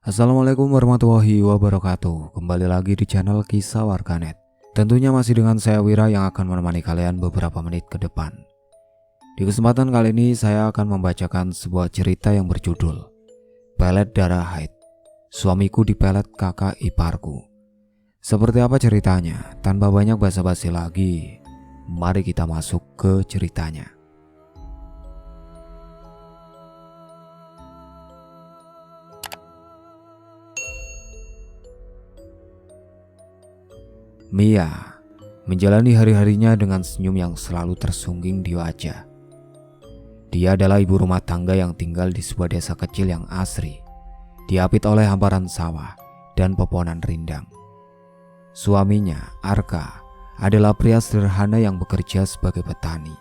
Assalamualaikum warahmatullahi wabarakatuh. Kembali lagi di channel Kisah Warganet. Tentunya masih dengan saya Wira yang akan menemani kalian beberapa menit ke depan. Di kesempatan kali ini saya akan membacakan sebuah cerita yang berjudul Pelet Darah Haid. Suamiku dipelet kakak iparku. Seperti apa ceritanya? Tanpa banyak basa-basi lagi, mari kita masuk ke ceritanya. Mia menjalani hari-harinya dengan senyum yang selalu tersungging di wajah. Dia adalah ibu rumah tangga yang tinggal di sebuah desa kecil yang asri, diapit oleh hamparan sawah dan pepohonan rindang. Suaminya, Arka, adalah pria sederhana yang bekerja sebagai petani.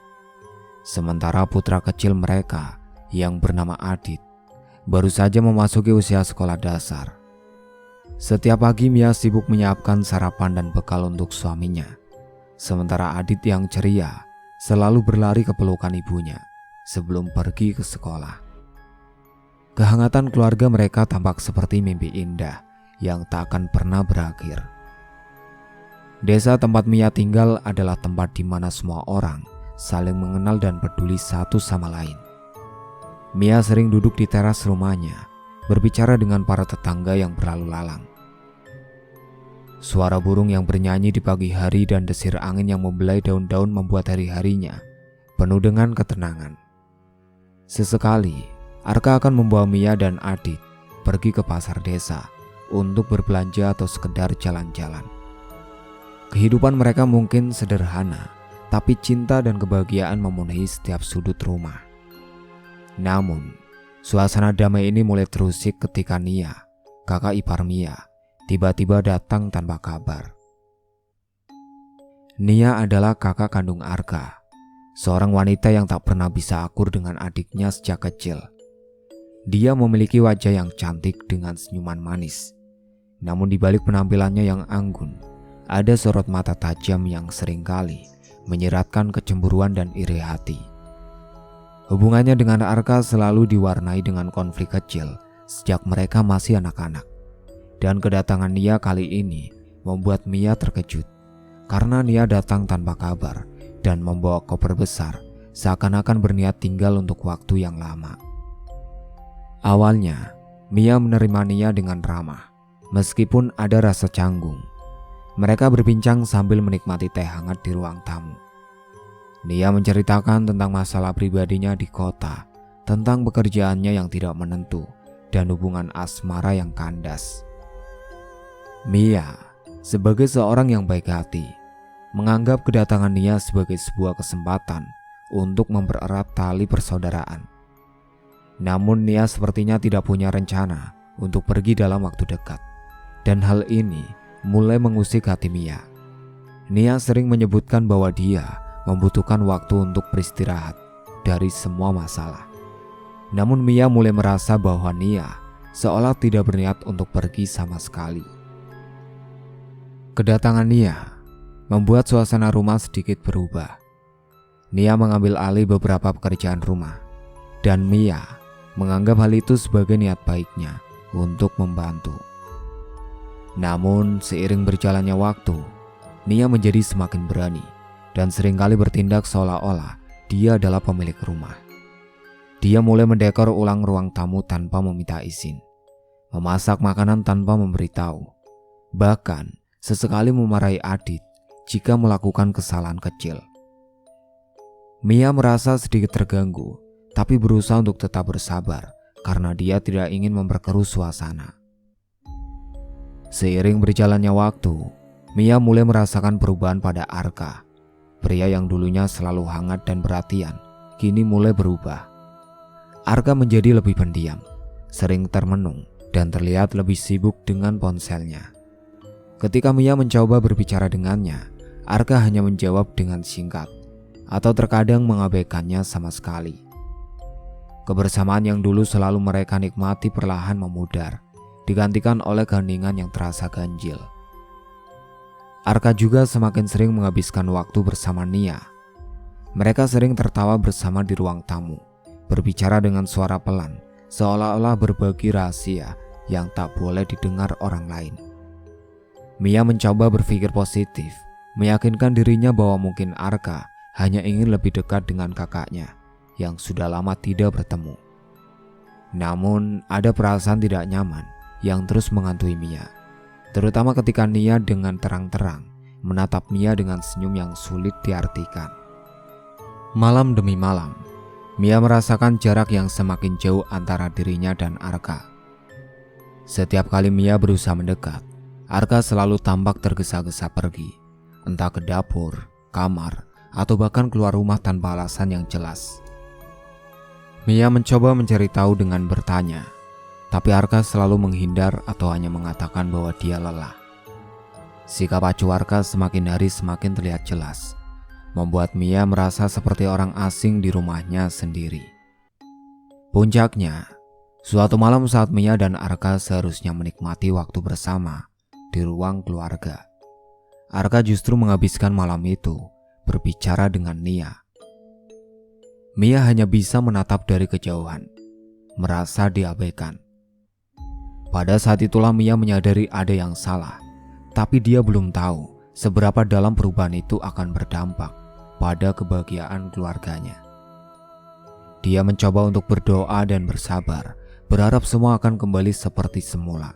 Sementara putra kecil mereka yang bernama Adit baru saja memasuki usia sekolah dasar. Setiap pagi Mia sibuk menyiapkan sarapan dan bekal untuk suaminya. Sementara Adit yang ceria selalu berlari ke pelukan ibunya sebelum pergi ke sekolah. Kehangatan keluarga mereka tampak seperti mimpi indah yang tak akan pernah berakhir. Desa tempat Mia tinggal adalah tempat di mana semua orang saling mengenal dan peduli satu sama lain. Mia sering duduk di teras rumahnya, berbicara dengan para tetangga yang berlalu lalang. Suara burung yang bernyanyi di pagi hari dan desir angin yang membelai daun-daun membuat hari-harinya penuh dengan ketenangan. Sesekali, Arka akan membawa Mia dan Adit pergi ke pasar desa untuk berbelanja atau sekedar jalan-jalan. Kehidupan mereka mungkin sederhana, tapi cinta dan kebahagiaan memenuhi setiap sudut rumah. Namun, suasana damai ini mulai terusik ketika Nia, kakak ipar Mia, tiba-tiba datang tanpa kabar. Nia adalah kakak kandung Arka, seorang wanita yang tak pernah bisa akur dengan adiknya sejak kecil. Dia memiliki wajah yang cantik dengan senyuman manis. Namun di balik penampilannya yang anggun, ada sorot mata tajam yang seringkali menyiratkan kecemburuan dan iri hati. Hubungannya dengan Arka selalu diwarnai dengan konflik kecil sejak mereka masih anak-anak. Dan kedatangan Nia kali ini membuat Mia terkejut karena Nia datang tanpa kabar dan membawa koper besar seakan-akan berniat tinggal untuk waktu yang lama. Awalnya, Mia menerima Nia dengan ramah, meskipun ada rasa canggung. Mereka berbincang sambil menikmati teh hangat di ruang tamu. Nia menceritakan tentang masalah pribadinya di kota, tentang pekerjaannya yang tidak menentu, dan hubungan asmara yang kandas. Mia, sebagai seorang yang baik hati, menganggap kedatangan Nia sebagai sebuah kesempatan untuk mempererat tali persaudaraan. Namun Nia sepertinya tidak punya rencana untuk pergi dalam waktu dekat, dan hal ini mulai mengusik hati Mia. Nia sering menyebutkan bahwa dia membutuhkan waktu untuk beristirahat dari semua masalah. Namun Mia mulai merasa bahwa Nia seolah tidak berniat untuk pergi sama sekali. Kedatangan Nia membuat suasana rumah sedikit berubah. Nia mengambil alih beberapa pekerjaan rumah, dan Mia menganggap hal itu sebagai niat baiknya untuk membantu. Namun seiring berjalannya waktu, Nia menjadi semakin berani dan seringkali bertindak seolah-olah dia adalah pemilik rumah. Dia mulai mendekor ulang ruang tamu tanpa meminta izin, memasak makanan tanpa memberitahu, bahkan sesekali memarahi Adit jika melakukan kesalahan kecil. Mia merasa sedikit terganggu, tapi berusaha untuk tetap bersabar karena dia tidak ingin memperkeruh suasana. Seiring berjalannya waktu, Mia mulai merasakan perubahan pada Arka. Pria yang dulunya selalu hangat dan perhatian, kini mulai berubah. Arka menjadi lebih pendiam, sering termenung, dan terlihat lebih sibuk dengan ponselnya. Ketika Mia mencoba berbicara dengannya, Arka hanya menjawab dengan singkat, atau terkadang mengabaikannya sama sekali. Kebersamaan yang dulu selalu mereka nikmati perlahan memudar, digantikan oleh keheningan yang terasa ganjil. Arka juga semakin sering menghabiskan waktu bersama Nia. Mereka sering tertawa bersama di ruang tamu, berbicara dengan suara pelan, seolah-olah berbagi rahasia yang tak boleh didengar orang lain. Mia mencoba berpikir positif, meyakinkan dirinya bahwa mungkin Arka hanya ingin lebih dekat dengan kakaknya yang sudah lama tidak bertemu. Namun ada perasaan tidak nyaman yang terus menghantui Mia, terutama ketika Nia dengan terang-terang menatap Mia dengan senyum yang sulit diartikan. Malam demi malam, Mia merasakan jarak yang semakin jauh antara dirinya dan Arka. Setiap kali Mia berusaha mendekat, Arka selalu tampak tergesa-gesa pergi, entah ke dapur, kamar, atau bahkan keluar rumah tanpa alasan yang jelas. Mia mencoba mencari tahu dengan bertanya, tapi Arka selalu menghindar atau hanya mengatakan bahwa dia lelah. Sikap acuh Arka semakin hari semakin terlihat jelas, membuat Mia merasa seperti orang asing di rumahnya sendiri. Puncaknya, suatu malam saat Mia dan Arka seharusnya menikmati waktu bersama di ruang keluarga, Arka justru menghabiskan malam itu berbicara dengan Nia. Mia hanya bisa menatap dari kejauhan, merasa diabaikan. Pada saat itulah Mia menyadari ada yang salah, tapi dia belum tahu seberapa dalam perubahan itu akan berdampak pada kebahagiaan keluarganya. Dia mencoba untuk berdoa dan bersabar, berharap semua akan kembali seperti semula.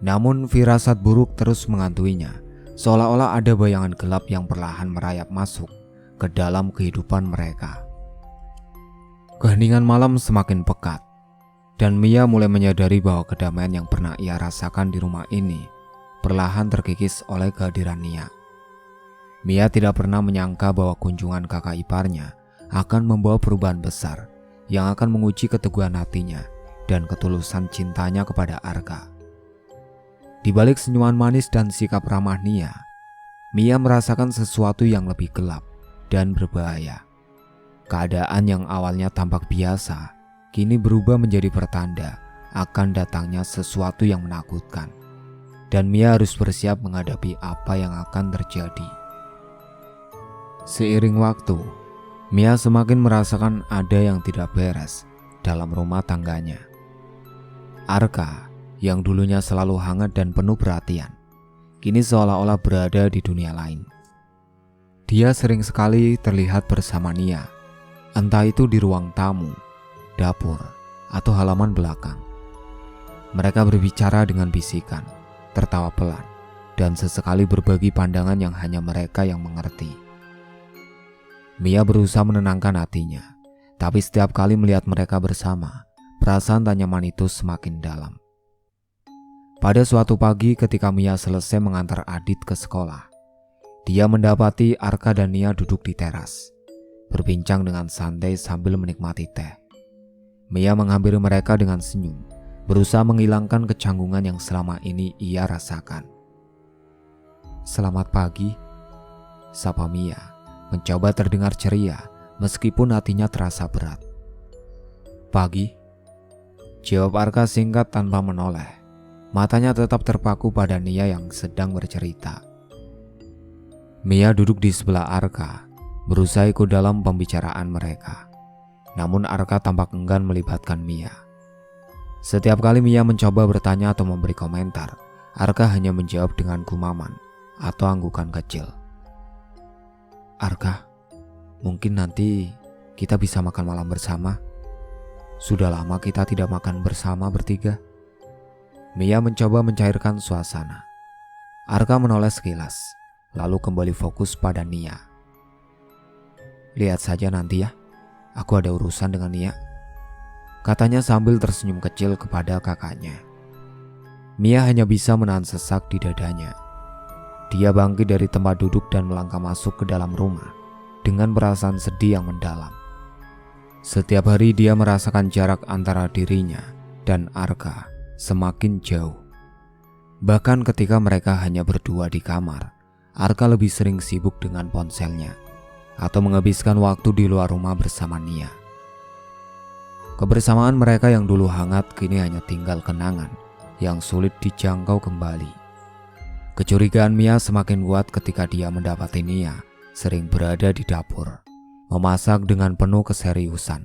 Namun firasat buruk terus menghantuinya, seolah-olah ada bayangan gelap yang perlahan merayap masuk ke dalam kehidupan mereka. Keheningan malam semakin pekat, dan Mia mulai menyadari bahwa kedamaian yang pernah ia rasakan di rumah ini perlahan terkikis oleh kehadiran Nia. Mia tidak pernah menyangka bahwa kunjungan kakak iparnya akan membawa perubahan besar yang akan menguji keteguhan hatinya dan ketulusan cintanya kepada Arka. Di balik senyuman manis dan sikap ramah Nia, Mia merasakan sesuatu yang lebih gelap dan berbahaya. Keadaan yang awalnya tampak biasa, kini berubah menjadi pertanda akan datangnya sesuatu yang menakutkan. Dan Mia harus bersiap menghadapi apa yang akan terjadi. Seiring waktu, Mia semakin merasakan ada yang tidak beres dalam rumah tangganya. Arka, yang dulunya selalu hangat dan penuh perhatian, kini seolah-olah berada di dunia lain. Dia sering sekali terlihat bersama Nia, entah itu di ruang tamu, dapur, atau halaman belakang. Mereka berbicara dengan bisikan, tertawa pelan, dan sesekali berbagi pandangan yang hanya mereka yang mengerti. Mia berusaha menenangkan hatinya, tapi setiap kali melihat mereka bersama, perasaan tak nyaman itu semakin dalam. Pada suatu pagi ketika Mia selesai mengantar Adit ke sekolah, dia mendapati Arka dan Nia duduk di teras, berbincang dengan santai sambil menikmati teh. Mia menghampiri mereka dengan senyum, berusaha menghilangkan kecanggungan yang selama ini ia rasakan. "Selamat pagi," sapa Mia, mencoba terdengar ceria meskipun hatinya terasa berat. "Pagi," jawab Arka singkat tanpa menoleh. Matanya tetap terpaku pada Nia yang sedang bercerita. Mia duduk di sebelah Arka, berusaha ikut dalam pembicaraan mereka. Namun Arka tampak enggan melibatkan Mia. Setiap kali Mia mencoba bertanya atau memberi komentar, Arka hanya menjawab dengan gumaman atau anggukan kecil. "Arka, mungkin nanti kita bisa makan malam bersama. Sudah lama kita tidak makan bersama bertiga." Mia mencoba mencairkan suasana. Arka menoleh sekilas, lalu kembali fokus pada Nia. "Lihat saja nanti ya, aku ada urusan dengan Nia," katanya sambil tersenyum kecil kepada kakaknya. Mia hanya bisa menahan sesak di dadanya. Dia bangkit dari tempat duduk dan melangkah masuk ke dalam rumah dengan perasaan sedih yang mendalam. Setiap hari dia merasakan jarak antara dirinya dan Arka semakin jauh. Bahkan ketika mereka hanya berdua di kamar, Arka lebih sering sibuk dengan ponselnya atau menghabiskan waktu di luar rumah bersama Nia. Kebersamaan mereka yang dulu hangat kini hanya tinggal kenangan yang sulit dijangkau kembali. Kecurigaan Mia semakin kuat ketika dia mendapati Nia sering berada di dapur, memasak dengan penuh keseriusan.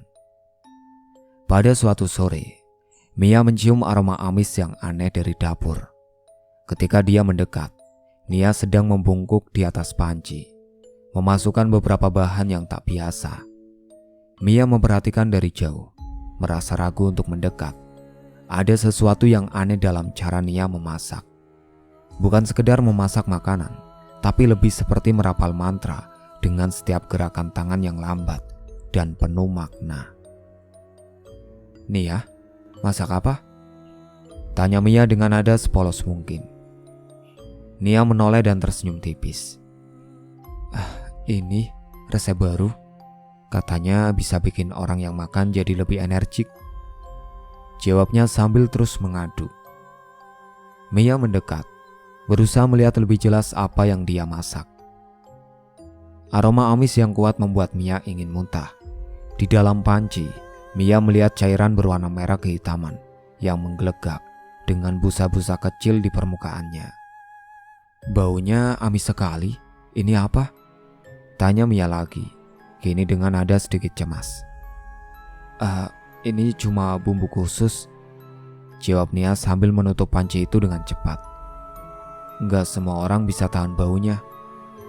Pada suatu sore, Mia mencium aroma amis yang aneh dari dapur. Ketika dia mendekat, Nia sedang membungkuk di atas panci, memasukkan beberapa bahan yang tak biasa. Mia memperhatikan dari jauh, merasa ragu untuk mendekat. Ada sesuatu yang aneh dalam cara Nia memasak. Bukan sekedar memasak makanan, tapi lebih seperti merapal mantra dengan setiap gerakan tangan yang lambat dan penuh makna. "Nia, masak apa?" tanya Mia dengan nada sepolos mungkin. Nia menoleh dan tersenyum tipis. "Ini resep baru. Katanya bisa bikin orang yang makan jadi lebih energik," jawabnya sambil terus mengaduk. Mia mendekat, berusaha melihat lebih jelas apa yang dia masak. Aroma amis yang kuat membuat Mia ingin muntah. Di dalam panci, Mia melihat cairan berwarna merah kehitaman yang menggelegak dengan busa-busa kecil di permukaannya. "Baunya amis sekali. Ini apa?" tanya Mia lagi, kini dengan nada sedikit cemas. Ini cuma bumbu khusus," jawab Nia sambil menutup panci itu dengan cepat. "Nggak semua orang bisa tahan baunya.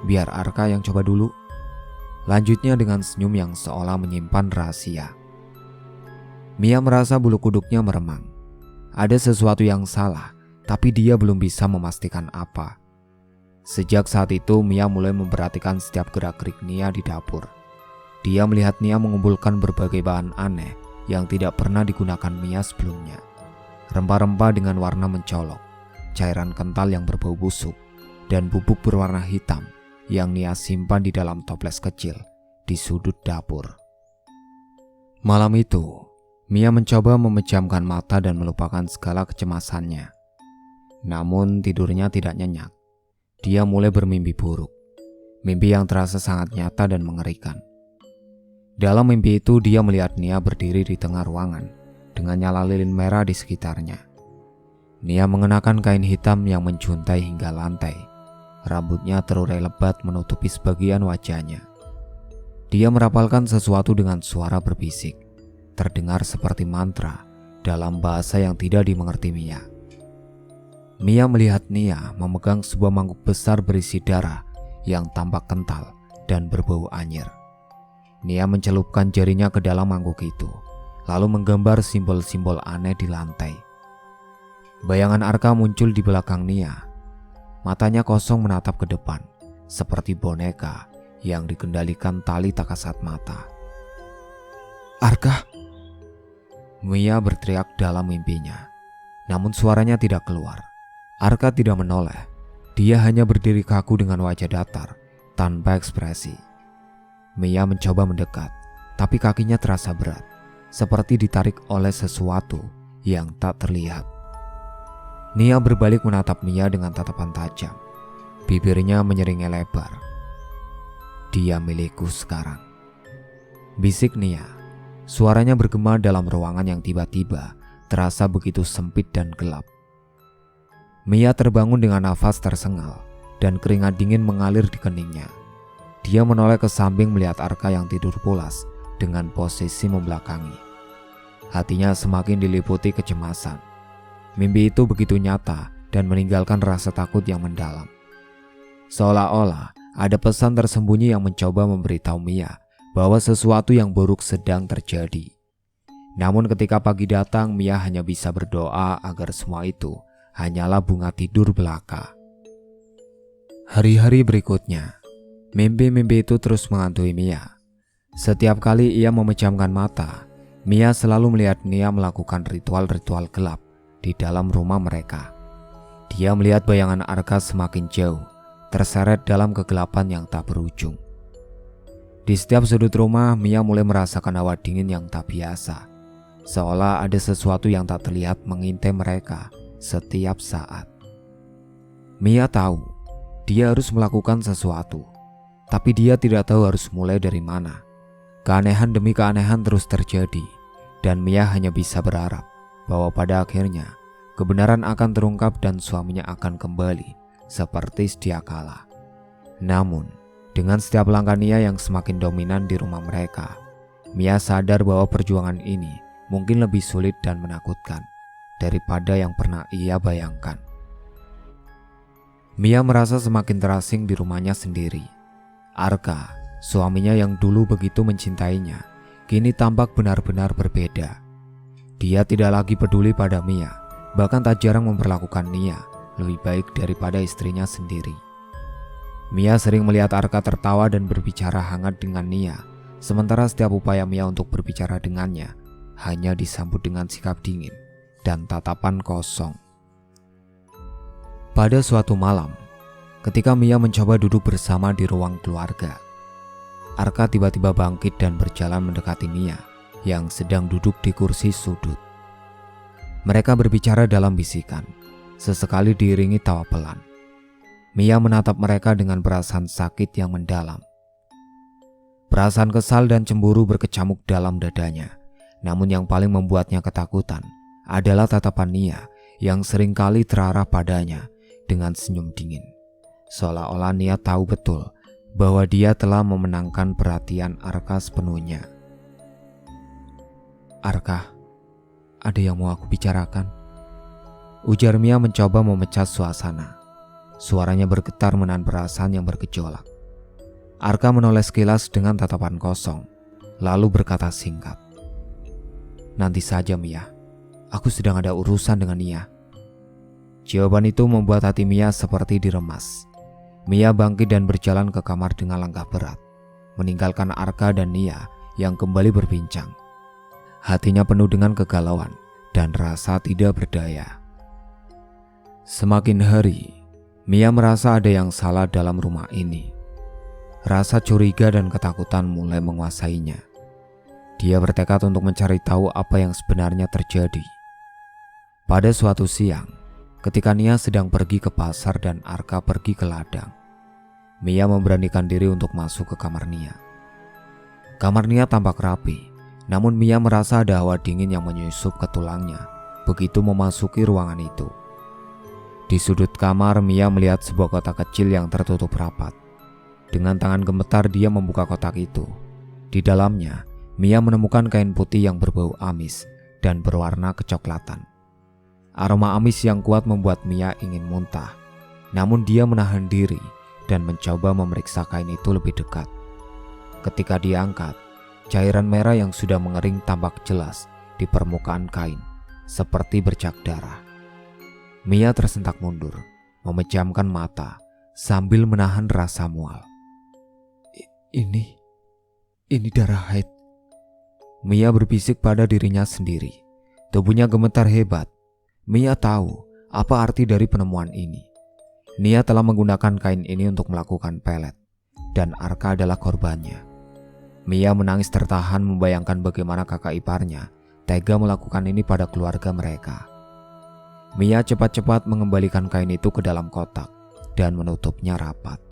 Biar Arka yang coba dulu," lanjutnya dengan senyum yang seolah menyimpan rahasia. Mia merasa bulu kuduknya meremang. Ada sesuatu yang salah, tapi dia belum bisa memastikan apa. Sejak saat itu, Mia mulai memperhatikan setiap gerak-gerik Nia di dapur. Dia melihat Nia mengumpulkan berbagai bahan aneh yang tidak pernah digunakan Mia sebelumnya. Rempah-rempah dengan warna mencolok, cairan kental yang berbau busuk, dan bubuk berwarna hitam yang Nia simpan di dalam toples kecil di sudut dapur. Malam itu, Mia mencoba memejamkan mata dan melupakan segala kecemasannya. Namun tidurnya tidak nyenyak. Dia mulai bermimpi buruk, mimpi yang terasa sangat nyata dan mengerikan. Dalam mimpi itu dia melihat Nia berdiri di tengah ruangan dengan nyala lilin merah di sekitarnya. Nia mengenakan kain hitam yang menjuntai hingga lantai. Rambutnya terurai lebat menutupi sebagian wajahnya. Dia merapalkan sesuatu dengan suara berbisik, terdengar seperti mantra dalam bahasa yang tidak dimengerti Mia. Mia melihat Nia memegang sebuah mangkuk besar berisi darah yang tampak kental dan berbau anyir. Nia mencelupkan jarinya ke dalam mangkuk itu, lalu menggambar simbol-simbol aneh di lantai. Bayangan Arka muncul di belakang Nia. Matanya kosong menatap ke depan, seperti boneka yang dikendalikan tali tak kasat mata. "Arka!" Mia berteriak dalam mimpinya, namun suaranya tidak keluar. Arka tidak menoleh. Dia hanya berdiri kaku dengan wajah datar, tanpa ekspresi. Mia mencoba mendekat, tapi kakinya terasa berat, seperti ditarik oleh sesuatu yang tak terlihat. Nia berbalik menatap Mia dengan tatapan tajam. Bibirnya menyeringai lebar. "Dia milikku sekarang," bisik Nia. Suaranya bergema dalam ruangan yang tiba-tiba terasa begitu sempit dan gelap. Mia terbangun dengan nafas tersengal dan keringat dingin mengalir di keningnya. Dia menoleh ke samping melihat Arka yang tidur pulas dengan posisi membelakangi. Hatinya semakin diliputi kecemasan. Mimpi itu begitu nyata dan meninggalkan rasa takut yang mendalam. Seolah-olah ada pesan tersembunyi yang mencoba memberitahu Mia bahwa sesuatu yang buruk sedang terjadi. Namun ketika pagi datang, Mia hanya bisa berdoa agar semua itu hanyalah bunga tidur belaka. Hari-hari berikutnya, mimpi-mimpi itu terus menghantui Mia. Setiap kali ia memejamkan mata, Mia selalu melihat Nia melakukan ritual-ritual gelap di dalam rumah mereka. Dia melihat bayangan Arka semakin jauh, terseret dalam kegelapan yang tak berujung. Di setiap sudut rumah, Mia mulai merasakan hawa dingin yang tak biasa, seolah ada sesuatu yang tak terlihat mengintai mereka setiap saat. Mia tahu dia harus melakukan sesuatu, tapi dia tidak tahu harus mulai dari mana. Keanehan demi keanehan terus terjadi, dan Mia hanya bisa berharap bahwa pada akhirnya kebenaran akan terungkap dan suaminya akan kembali seperti sedia kala. Namun, dengan setiap langkah Nia yang semakin dominan di rumah mereka, Mia sadar bahwa perjuangan ini mungkin lebih sulit dan menakutkan daripada yang pernah ia bayangkan. Mia merasa semakin terasing di rumahnya sendiri. Arka, suaminya yang dulu begitu mencintainya, kini tampak benar-benar berbeda. Dia tidak lagi peduli pada Mia, bahkan tak jarang memperlakukan Nia lebih baik daripada istrinya sendiri. Mia sering melihat Arka tertawa dan berbicara hangat dengan Nia, sementara setiap upaya Mia untuk berbicara dengannya hanya disambut dengan sikap dingin dan tatapan kosong. Pada suatu malam, ketika Mia mencoba duduk bersama di ruang keluarga, Arka tiba-tiba bangkit dan berjalan mendekati Mia yang sedang duduk di kursi sudut. Mereka berbicara dalam bisikan, sesekali diiringi tawa pelan. Mia menatap mereka dengan perasaan sakit yang mendalam. Perasaan kesal dan cemburu berkecamuk dalam dadanya, namun yang paling membuatnya ketakutan adalah tatapan Nia yang seringkali terarah padanya dengan senyum dingin, seolah-olah Nia tahu betul bahwa dia telah memenangkan perhatian Arka sepenuhnya. "Arka, ada yang mau aku bicarakan," ujar Mia mencoba memecah suasana. Suaranya bergetar menahan perasaan yang bergejolak. Arka menoleh sekilas dengan tatapan kosong, lalu berkata singkat, "Nanti saja Mia, aku sedang ada urusan dengan Nia." Jawaban itu membuat hati Mia seperti diremas. Mia bangkit dan berjalan ke kamar dengan langkah berat, meninggalkan Arka dan Nia yang kembali berbincang. Hatinya penuh dengan kegalauan dan rasa tidak berdaya. Semakin hari, Mia merasa ada yang salah dalam rumah ini. Rasa curiga dan ketakutan mulai menguasainya. Dia bertekad untuk mencari tahu apa yang sebenarnya terjadi. Pada suatu siang, ketika Nia sedang pergi ke pasar dan Arka pergi ke ladang, Mia memberanikan diri untuk masuk ke kamar Nia. Kamar Nia tampak rapi, namun Mia merasa ada hawa dingin yang menyusup ke tulangnya begitu memasuki ruangan itu. Di sudut kamar, Mia melihat sebuah kotak kecil yang tertutup rapat. Dengan tangan gemetar dia membuka kotak itu. Di dalamnya, Mia menemukan kain putih yang berbau amis dan berwarna kecoklatan. Aroma amis yang kuat membuat Mia ingin muntah, namun dia menahan diri dan mencoba memeriksa kain itu lebih dekat. Ketika diangkat, cairan merah yang sudah mengering tampak jelas di permukaan kain, seperti bercak darah. Mia tersentak mundur, memejamkan mata sambil menahan rasa mual. Ini darah haid," Mia berbisik pada dirinya sendiri. Tubuhnya gemetar hebat. Mia tahu apa arti dari penemuan ini. Nia telah menggunakan kain ini untuk melakukan pelet, dan Arka adalah korbannya. Mia menangis tertahan membayangkan bagaimana kakak iparnya tega melakukan ini pada keluarga mereka. Mia cepat-cepat mengembalikan kain itu ke dalam kotak dan menutupnya rapat.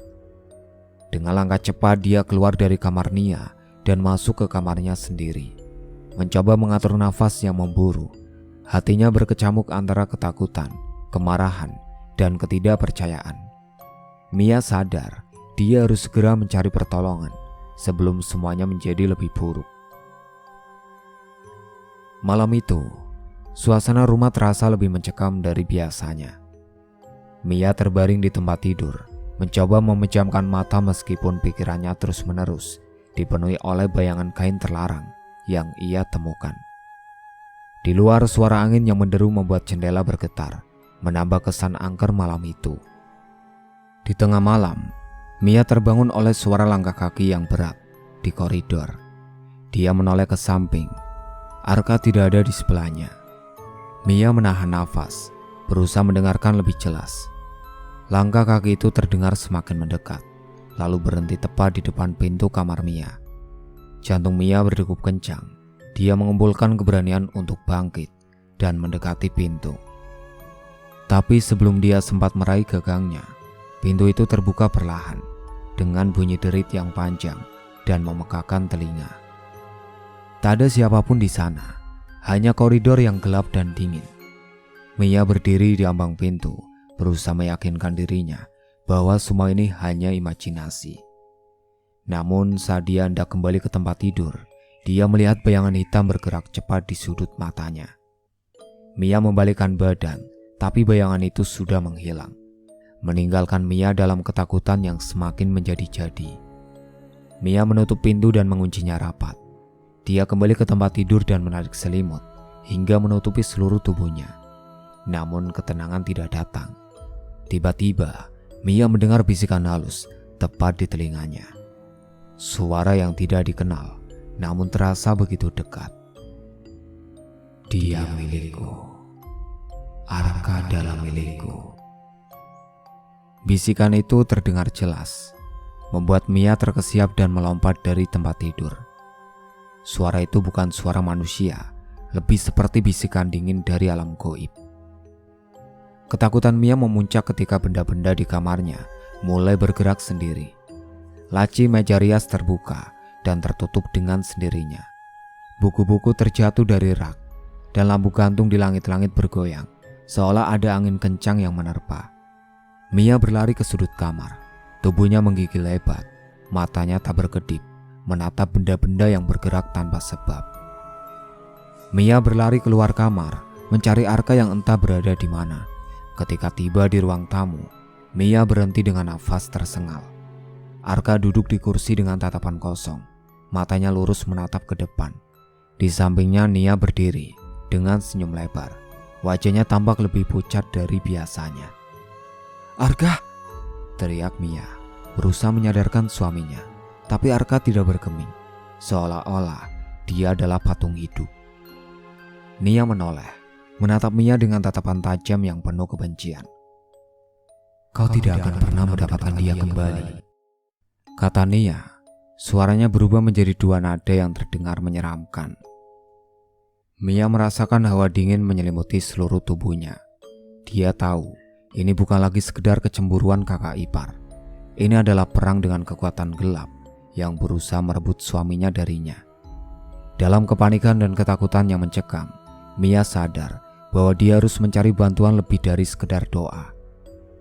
Dengan langkah cepat dia keluar dari kamar Nia dan masuk ke kamarnya sendiri. Mencoba mengatur nafas yang memburu. Hatinya berkecamuk antara ketakutan, kemarahan, dan ketidakpercayaan. Mia sadar dia harus segera mencari pertolongan sebelum semuanya menjadi lebih buruk. Malam itu, suasana rumah terasa lebih mencekam dari biasanya. Mia terbaring di tempat tidur, mencoba memejamkan mata meskipun pikirannya terus-menerus dipenuhi oleh bayangan kain terlarang yang ia temukan. Di luar, suara angin yang menderu membuat jendela bergetar, menambah kesan angker malam itu. Di tengah malam, Mia terbangun oleh suara langkah kaki yang berat di koridor. Dia menoleh ke samping. Arka tidak ada di sebelahnya. Mia menahan nafas, berusaha mendengarkan lebih jelas. Langkah kaki itu terdengar semakin mendekat, lalu berhenti tepat di depan pintu kamar Mia. Jantung Mia berdegup kencang. Dia mengumpulkan keberanian untuk bangkit dan mendekati pintu. Tapi sebelum dia sempat meraih gagangnya, pintu itu terbuka perlahan dengan bunyi derit yang panjang dan memekakan telinga. Tak ada siapapun di sana, hanya koridor yang gelap dan dingin. Mia berdiri di ambang pintu, berusaha meyakinkan dirinya bahwa semua ini hanya imajinasi. Namun saat dia hendak kembali ke tempat tidur, dia melihat bayangan hitam bergerak cepat di sudut matanya. Mia membalikkan badan, tapi bayangan itu sudah menghilang, meninggalkan Mia dalam ketakutan yang semakin menjadi-jadi. Mia menutup pintu dan menguncinya rapat. Dia kembali ke tempat tidur dan menarik selimut hingga menutupi seluruh tubuhnya. Namun ketenangan tidak datang. Tiba-tiba, Mia mendengar bisikan halus tepat di telinganya. Suara yang tidak dikenal, namun terasa begitu dekat. Dia milikku. Arka adalah milikku. Bisikan itu terdengar jelas, membuat Mia terkesiap dan melompat dari tempat tidur. Suara itu bukan suara manusia, lebih seperti bisikan dingin dari alam gaib. Ketakutan Mia memuncak ketika benda-benda di kamarnya mulai bergerak sendiri. Laci meja rias terbuka dan tertutup dengan sendirinya. Buku-buku terjatuh dari rak, dan lampu gantung di langit-langit bergoyang, seolah ada angin kencang yang menerpa. Mia berlari ke sudut kamar, tubuhnya menggigil lebat, matanya tak berkedip, menatap benda-benda yang bergerak tanpa sebab. Mia berlari keluar kamar, mencari Arka yang entah berada di mana. Ketika tiba di ruang tamu, Mia berhenti dengan nafas tersengal. Arka duduk di kursi dengan tatapan kosong, matanya lurus menatap ke depan. Di sampingnya Nia berdiri dengan senyum lebar. Wajahnya tampak lebih pucat dari biasanya. "Arka!" teriak Mia, berusaha menyadarkan suaminya. Tapi Arka tidak bergeming, seolah-olah dia adalah patung hidup. Nia menoleh, menatap Mia dengan tatapan tajam yang penuh kebencian. "Kau tidak akan pernah mendapatkan dia kembali," kata Nia. Suaranya berubah menjadi dua nada yang terdengar menyeramkan. Mia merasakan hawa dingin menyelimuti seluruh tubuhnya. Dia tahu ini bukan lagi sekedar kecemburuan kakak ipar. Ini adalah perang dengan kekuatan gelap yang berusaha merebut suaminya darinya. Dalam kepanikan dan ketakutan yang mencekam, Mia sadar bahwa dia harus mencari bantuan lebih dari sekedar doa.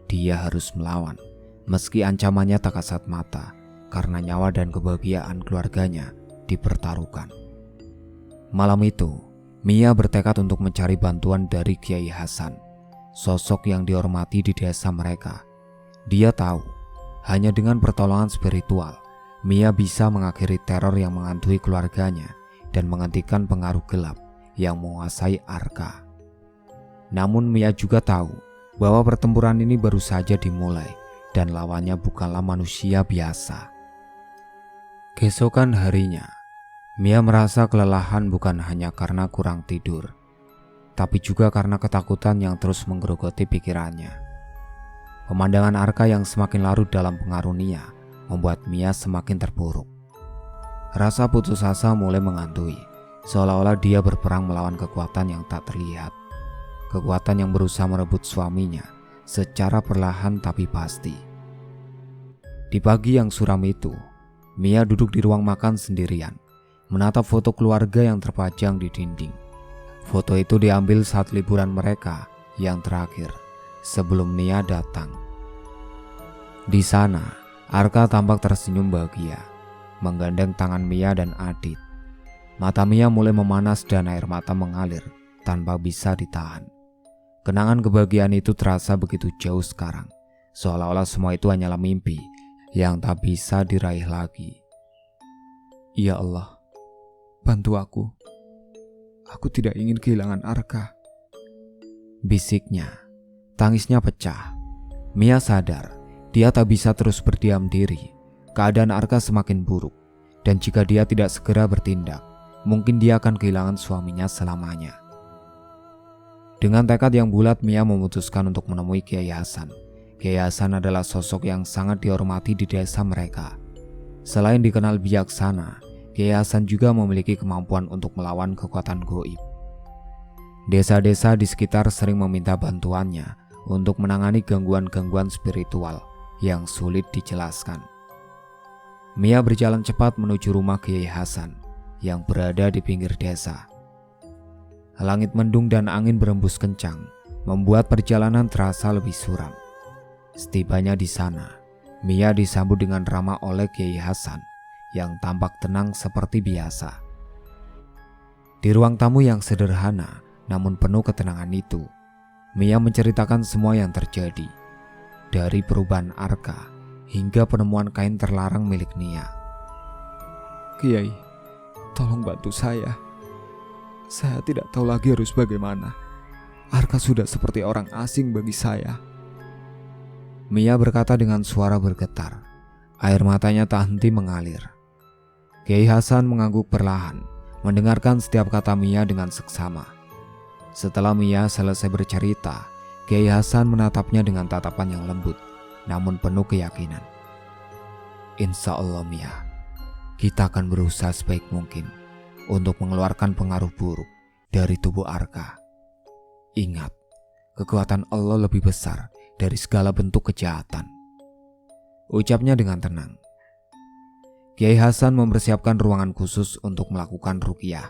Dia harus melawan, meski ancamannya tak kasat mata, karena nyawa dan kebahagiaan keluarganya dipertaruhkan. Malam itu, Mia bertekad untuk mencari bantuan dari Kiai Hasan, sosok yang dihormati di desa mereka. Dia tahu, hanya dengan pertolongan spiritual, Mia bisa mengakhiri teror yang menghantui keluarganya dan menghentikan pengaruh gelap yang menguasai Arka. Namun Mia juga tahu bahwa pertempuran ini baru saja dimulai dan lawannya bukanlah manusia biasa. Keesokan harinya, Mia merasa kelelahan bukan hanya karena kurang tidur, tapi juga karena ketakutan yang terus menggerogoti pikirannya. Pemandangan Arka yang semakin larut dalam pengaruh Nia membuat Mia semakin terpuruk. Rasa putus asa mulai menghantui, seolah-olah dia berperang melawan kekuatan yang tak terlihat. Kekuatan yang berusaha merebut suaminya secara perlahan tapi pasti. Di pagi yang suram itu, Mia duduk di ruang makan sendirian, menatap foto keluarga yang terpajang di dinding. Foto itu diambil saat liburan mereka yang terakhir sebelum Nia datang. Di sana, Arka tampak tersenyum bahagia, menggandeng tangan Mia dan Adit. Mata Mia mulai memanas dan air mata mengalir tanpa bisa ditahan. Kenangan kebahagiaan itu terasa begitu jauh sekarang, seolah-olah semua itu hanyalah mimpi yang tak bisa diraih lagi. "Ya Allah, bantu aku. Aku tidak ingin kehilangan Arka," bisiknya. Tangisnya pecah. Mia sadar dia tak bisa terus berdiam diri. Keadaan Arka semakin buruk, dan jika dia tidak segera bertindak, mungkin dia akan kehilangan suaminya selamanya. Dengan tekad yang bulat, Mia memutuskan untuk menemui Kiai Hasan. Kiai Hasan adalah sosok yang sangat dihormati di desa mereka. Selain dikenal bijaksana, Kiai Hasan juga memiliki kemampuan untuk melawan kekuatan gaib. Desa-desa di sekitar sering meminta bantuannya untuk menangani gangguan-gangguan spiritual yang sulit dijelaskan. Mia berjalan cepat menuju rumah Kiai Hasan yang berada di pinggir desa. Langit mendung dan angin berembus kencang, membuat perjalanan terasa lebih suram. Setibanya di sana, Mia disambut dengan ramah oleh Kiai Hasan yang tampak tenang seperti biasa. Di ruang tamu yang sederhana, namun penuh ketenangan itu, Mia menceritakan semua yang terjadi, dari perubahan Arka hingga penemuan kain terlarang milik Nia. Kiai, tolong bantu saya. Saya tidak tahu lagi harus bagaimana. Arka sudah seperti orang asing bagi saya. Mia berkata dengan suara bergetar. Air matanya tak henti mengalir. Kiai Hasan mengangguk perlahan, mendengarkan setiap kata Mia dengan seksama. Setelah Mia selesai bercerita, Kiai Hasan menatapnya dengan tatapan yang lembut, namun penuh keyakinan. Insya Allah Mia, kita akan berusaha sebaik mungkin untuk mengeluarkan pengaruh buruk dari tubuh Arka. Ingat, kekuatan Allah lebih besar dari segala bentuk kejahatan, ucapnya dengan tenang. Kiai Hasan mempersiapkan ruangan khusus untuk melakukan ruqyah.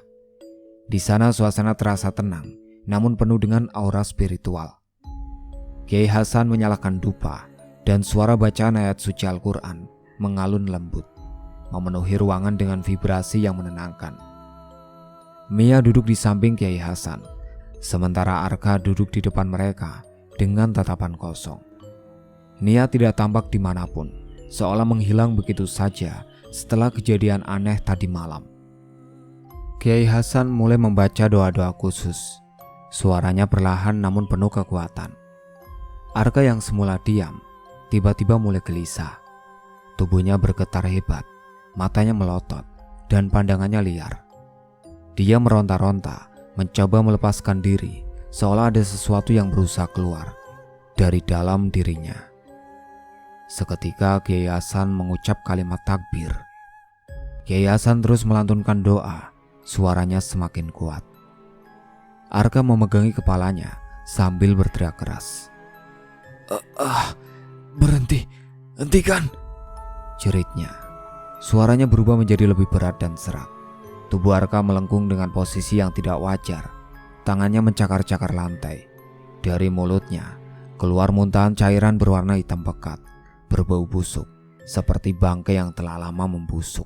Di sana suasana terasa tenang, namun penuh dengan aura spiritual. Kiai Hasan menyalakan dupa dan suara bacaan ayat suci Al-Quran mengalun lembut, memenuhi ruangan dengan vibrasi yang menenangkan. Mia duduk di samping Kiai Hasan, sementara Arka duduk di depan mereka dengan tatapan kosong. Nia tidak tampak dimanapun, seolah menghilang begitu saja setelah kejadian aneh tadi malam. Kiai Hasan mulai membaca doa-doa khusus. Suaranya perlahan namun penuh kekuatan. Arka yang semula diam, tiba-tiba mulai gelisah. Tubuhnya bergetar hebat, matanya melotot, dan pandangannya liar. Dia meronta-ronta, mencoba melepaskan diri, seolah ada sesuatu yang berusaha keluar dari dalam dirinya. Seketika Kiai Hasan mengucap kalimat takbir. Kiai Hasan terus melantunkan doa, suaranya semakin kuat. Arka memegangi kepalanya sambil berteriak keras. Berhenti, hentikan, jeritnya. Suaranya berubah menjadi lebih berat dan serak. Tubuh Arka melengkung dengan posisi yang tidak wajar. Tangannya mencakar-cakar lantai. Dari mulutnya keluar muntahan cairan berwarna hitam pekat, berbau busuk, seperti bangkai yang telah lama membusuk.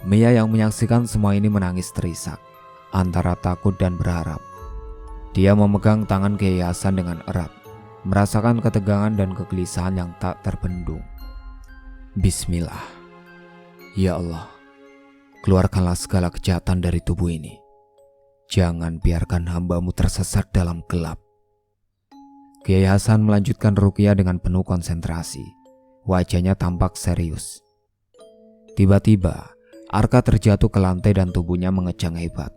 Mia yang menyaksikan semua ini menangis terisak, antara takut dan berharap. Dia memegang tangan Kiai Hasan dengan erat, merasakan ketegangan dan kegelisahan yang tak terbendung. Bismillah. Ya Allah, keluarkanlah segala kejahatan dari tubuh ini. Jangan biarkan hamba-Mu tersesat dalam gelap. Kiai Hasan melanjutkan ruqyah dengan penuh konsentrasi. Wajahnya tampak serius. Tiba-tiba, Arka terjatuh ke lantai dan tubuhnya mengejang hebat.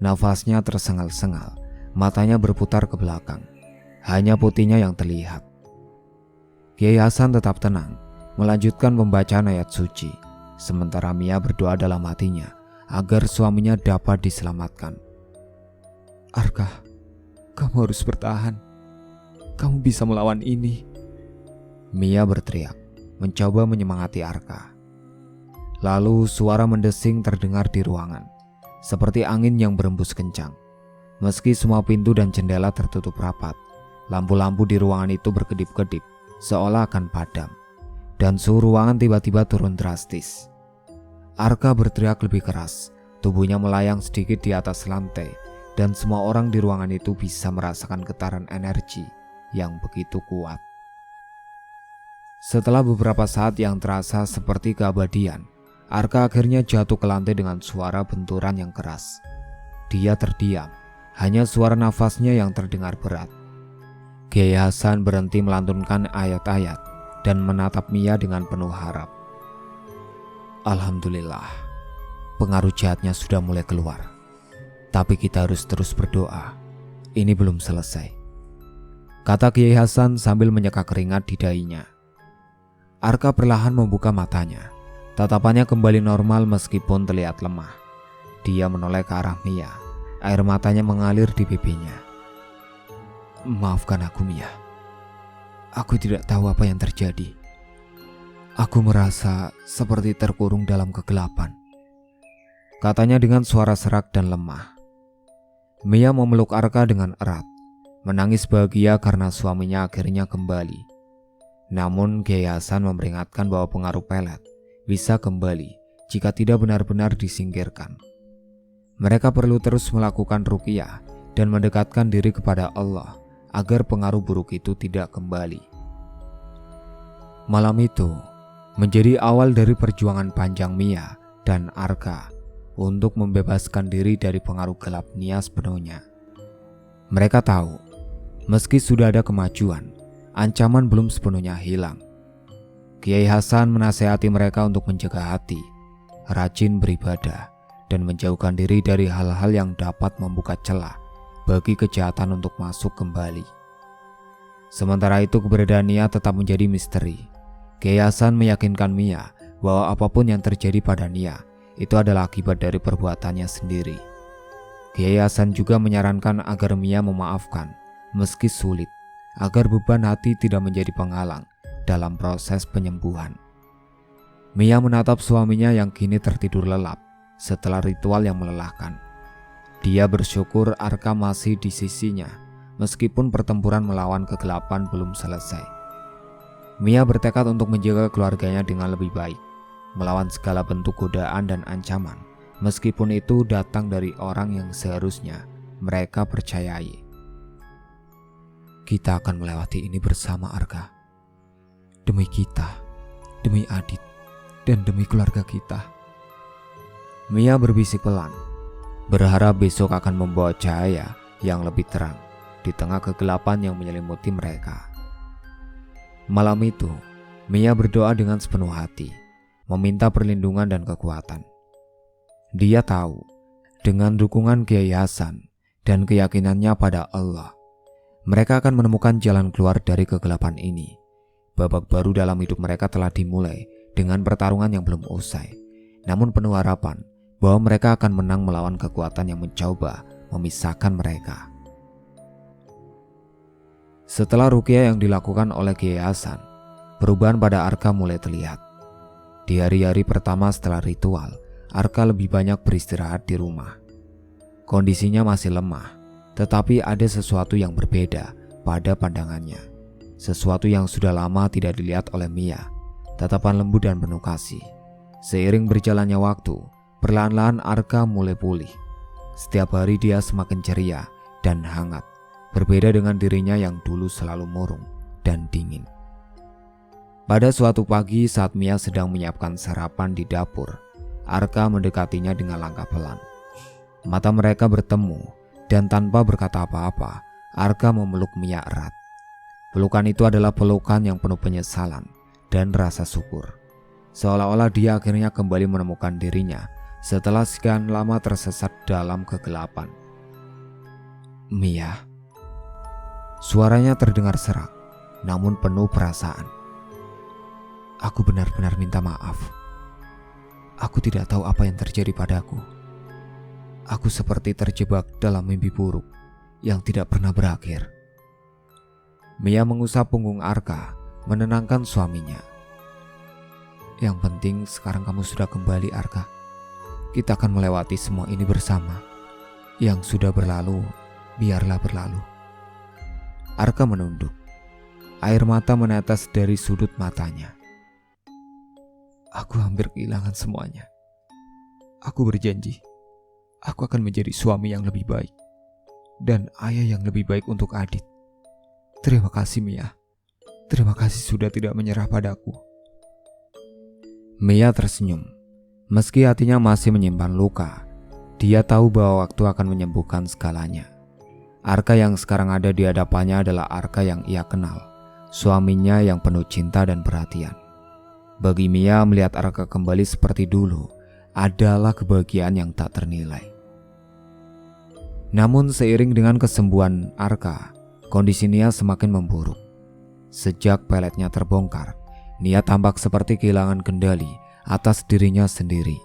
Nafasnya tersengal-sengal, matanya berputar ke belakang. Hanya putihnya yang terlihat. Kiai Hasan tetap tenang, melanjutkan pembacaan ayat suci. Sementara Mia berdoa dalam hatinya agar suaminya dapat diselamatkan. Arka, kamu harus bertahan. Kamu bisa melawan ini. Mia berteriak, mencoba menyemangati Arka. Lalu suara mendesing terdengar di ruangan, seperti angin yang berembus kencang. Meski semua pintu dan jendela tertutup rapat, lampu-lampu di ruangan itu berkedip-kedip, seolah akan padam. Dan suhu ruangan tiba-tiba turun drastis. Arka berteriak lebih keras, tubuhnya melayang sedikit di atas lantai, dan semua orang di ruangan itu bisa merasakan getaran energi yang begitu kuat. Setelah beberapa saat yang terasa seperti keabadian, Arka akhirnya jatuh ke lantai dengan suara benturan yang keras. Dia terdiam, hanya suara nafasnya yang terdengar berat. Kiai Hasan berhenti melantunkan ayat-ayat dan menatap Mia dengan penuh harap. Alhamdulillah, pengaruh jahatnya sudah mulai keluar. Tapi kita harus terus berdoa. Ini belum selesai, kata Kiai Hasan sambil menyeka keringat di dahinya. Arka perlahan membuka matanya. Tatapannya kembali normal meskipun terlihat lemah. Dia menoleh ke arah Mia. Air matanya mengalir di pipinya. Maafkan aku Mia. Aku tidak tahu apa yang terjadi. Aku merasa seperti terkurung dalam kegelapan, katanya dengan suara serak dan lemah. Mia memeluk Arka dengan erat, menangis bahagia karena suaminya akhirnya kembali. Namun Kiai Hasan memperingatkan bahwa pengaruh pelet bisa kembali jika tidak benar-benar disingkirkan. Mereka perlu terus melakukan ruqyah dan mendekatkan diri kepada Allah agar pengaruh buruk itu tidak kembali. Malam itu menjadi awal dari perjuangan panjang Mia dan Arka untuk membebaskan diri dari pengaruh gelap Nia sepenuhnya. Mereka tahu, meski sudah ada kemajuan, ancaman belum sepenuhnya hilang. Kiai Hasan menasihati mereka untuk menjaga hati, rajin beribadah, dan menjauhkan diri dari hal-hal yang dapat membuka celah bagi kejahatan untuk masuk kembali. Sementara itu keberadaan Nia tetap menjadi misteri. Kiai Hasan meyakinkan Mia bahwa apapun yang terjadi pada Nia itu adalah akibat dari perbuatannya sendiri. Kiai Hasan juga menyarankan agar Mia memaafkan meski sulit, agar beban hati tidak menjadi penghalang dalam proses penyembuhan. Mia menatap suaminya yang kini tertidur lelap setelah ritual yang melelahkan. Dia bersyukur Arka masih di sisinya meskipun pertempuran melawan kegelapan belum selesai. Mia bertekad untuk menjaga keluarganya dengan lebih baik, melawan segala bentuk godaan dan ancaman, meskipun itu datang dari orang yang seharusnya mereka percayai. Kita akan melewati ini bersama, Arka. Demi kita, demi Adit, dan demi keluarga kita. Mia berbisik pelan, berharap besok akan membawa cahaya yang lebih terang di tengah kegelapan yang menyelimuti mereka. Malam itu, Mia berdoa dengan sepenuh hati, meminta perlindungan dan kekuatan. Dia tahu, dengan dukungan Kiai Hasan dan keyakinannya pada Allah, mereka akan menemukan jalan keluar dari kegelapan ini. Babak baru dalam hidup mereka telah dimulai dengan pertarungan yang belum usai, namun penuh harapan bahwa mereka akan menang melawan kekuatan yang mencoba memisahkan mereka. Setelah ruqyah yang dilakukan oleh Kiai Hasan, perubahan pada Arka mulai terlihat. Di hari-hari pertama setelah ritual, Arka lebih banyak beristirahat di rumah. Kondisinya masih lemah, tetapi ada sesuatu yang berbeda pada pandangannya. Sesuatu yang sudah lama tidak dilihat oleh Mia, tatapan lembut dan penuh kasih. Seiring berjalannya waktu, perlahan-lahan Arka mulai pulih. Setiap hari dia semakin ceria dan hangat, berbeda dengan dirinya yang dulu selalu murung dan dingin. Pada suatu pagi saat Mia sedang menyiapkan sarapan di dapur, Arka mendekatinya dengan langkah pelan. Mata mereka bertemu dan tanpa berkata apa-apa, Arka memeluk Mia erat. Pelukan itu adalah pelukan yang penuh penyesalan dan rasa syukur. Seolah-olah dia akhirnya kembali menemukan dirinya setelah sekian lama tersesat dalam kegelapan. Mia. Suaranya terdengar serak, namun penuh perasaan. Aku benar-benar minta maaf. Aku tidak tahu apa yang terjadi padaku. Aku seperti terjebak dalam mimpi buruk yang tidak pernah berakhir. Mia mengusap punggung Arka, menenangkan suaminya. Yang penting sekarang kamu sudah kembali, Arka. Kita akan melewati semua ini bersama. Yang sudah berlalu, biarlah berlalu. Arka menunduk. Air mata menetes dari sudut matanya. Aku hampir kehilangan semuanya. Aku berjanji, aku akan menjadi suami yang lebih baik dan ayah yang lebih baik untuk Adit. Terima kasih, Mia. Terima kasih sudah tidak menyerah padaku. Mia tersenyum. Meski hatinya masih menyimpan luka, dia tahu bahwa waktu akan menyembuhkan segalanya. Arka yang sekarang ada di hadapannya adalah Arka yang ia kenal, suaminya yang penuh cinta dan perhatian. Bagi Mia, melihat Arka kembali seperti dulu adalah kebahagiaan yang tak ternilai. Namun seiring dengan kesembuhan Arka, kondisi Nia semakin memburuk. Sejak peletnya terbongkar, Nia tampak seperti kehilangan kendali atas dirinya sendiri.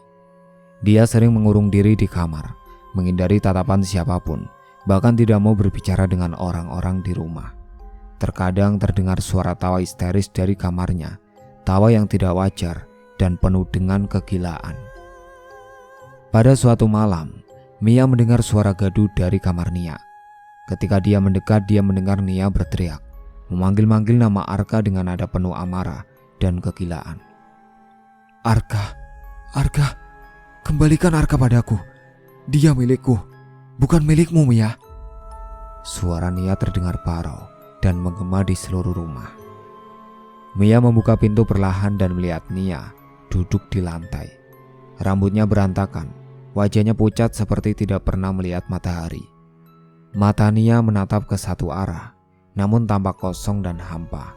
Dia sering mengurung diri di kamar, menghindari tatapan siapapun, bahkan tidak mau berbicara dengan orang-orang di rumah. Terkadang terdengar suara tawa histeris dari kamarnya, tawa yang tidak wajar dan penuh dengan kegilaan. Pada suatu malam, Mia mendengar suara gaduh dari kamar Nia. Ketika dia mendekat, dia mendengar Nia berteriak, memanggil-manggil nama Arka dengan nada penuh amarah dan kegilaan. Arka, Arka, kembalikan Arka padaku. Dia milikku, bukan milikmu, Mia. Suara Nia terdengar parau dan menggema di seluruh rumah. Mia membuka pintu perlahan dan melihat Nia duduk di lantai. Rambutnya berantakan, wajahnya pucat seperti tidak pernah melihat matahari. Mata Nia menatap ke satu arah, namun tampak kosong dan hampa.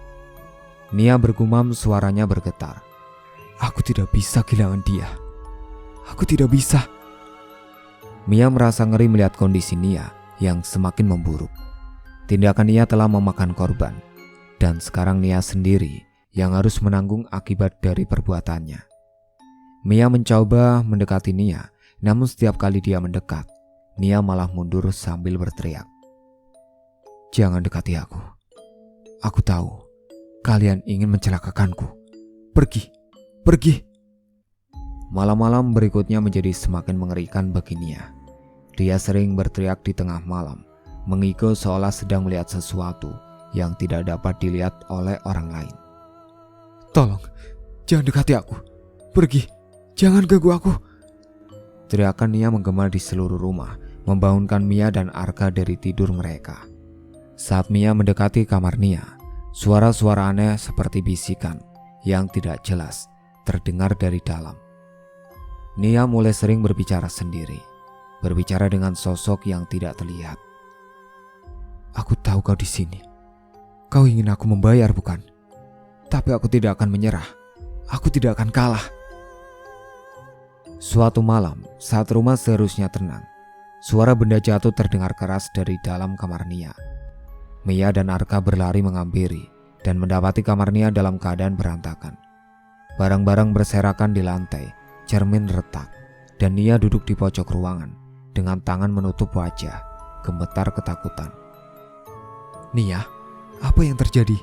Nia bergumam, suaranya bergetar. Aku tidak bisa kehilangan dia. Aku tidak bisa. Mia merasa ngeri melihat kondisi Nia yang semakin memburuk. Tindakan Nia telah memakan korban, dan sekarang Nia sendiri yang harus menanggung akibat dari perbuatannya. Mia mencoba mendekati Nia, namun setiap kali dia mendekat, Nia malah mundur sambil berteriak. Jangan dekati aku. Aku tahu kalian ingin mencelakakanku. Pergi, pergi. Malam-malam berikutnya menjadi semakin mengerikan bagi Nia. Dia sering berteriak di tengah malam, mengigau seolah sedang melihat sesuatu yang tidak dapat dilihat oleh orang lain. Tolong, jangan dekati aku. Pergi, jangan ganggu aku. Teriakan Nia menggema di seluruh rumah, membangunkan Mia dan Arka dari tidur mereka. Saat Mia mendekati kamar Nia, suara-suara aneh seperti bisikan yang tidak jelas terdengar dari dalam. Nia mulai sering berbicara sendiri, berbicara dengan sosok yang tidak terlihat. Aku tahu kau di sini. Kau ingin aku membayar, bukan? Tapi aku tidak akan menyerah. Aku tidak akan kalah. Suatu malam, saat rumah seharusnya tenang, suara benda jatuh terdengar keras dari dalam kamar Nia. Mia dan Arka berlari menghampiri dan mendapati kamar Nia dalam keadaan berantakan. Barang-barang berserakan di lantai, cermin retak, dan Nia duduk di pojok ruangan dengan tangan menutup wajah, gemetar ketakutan. Nia, apa yang terjadi?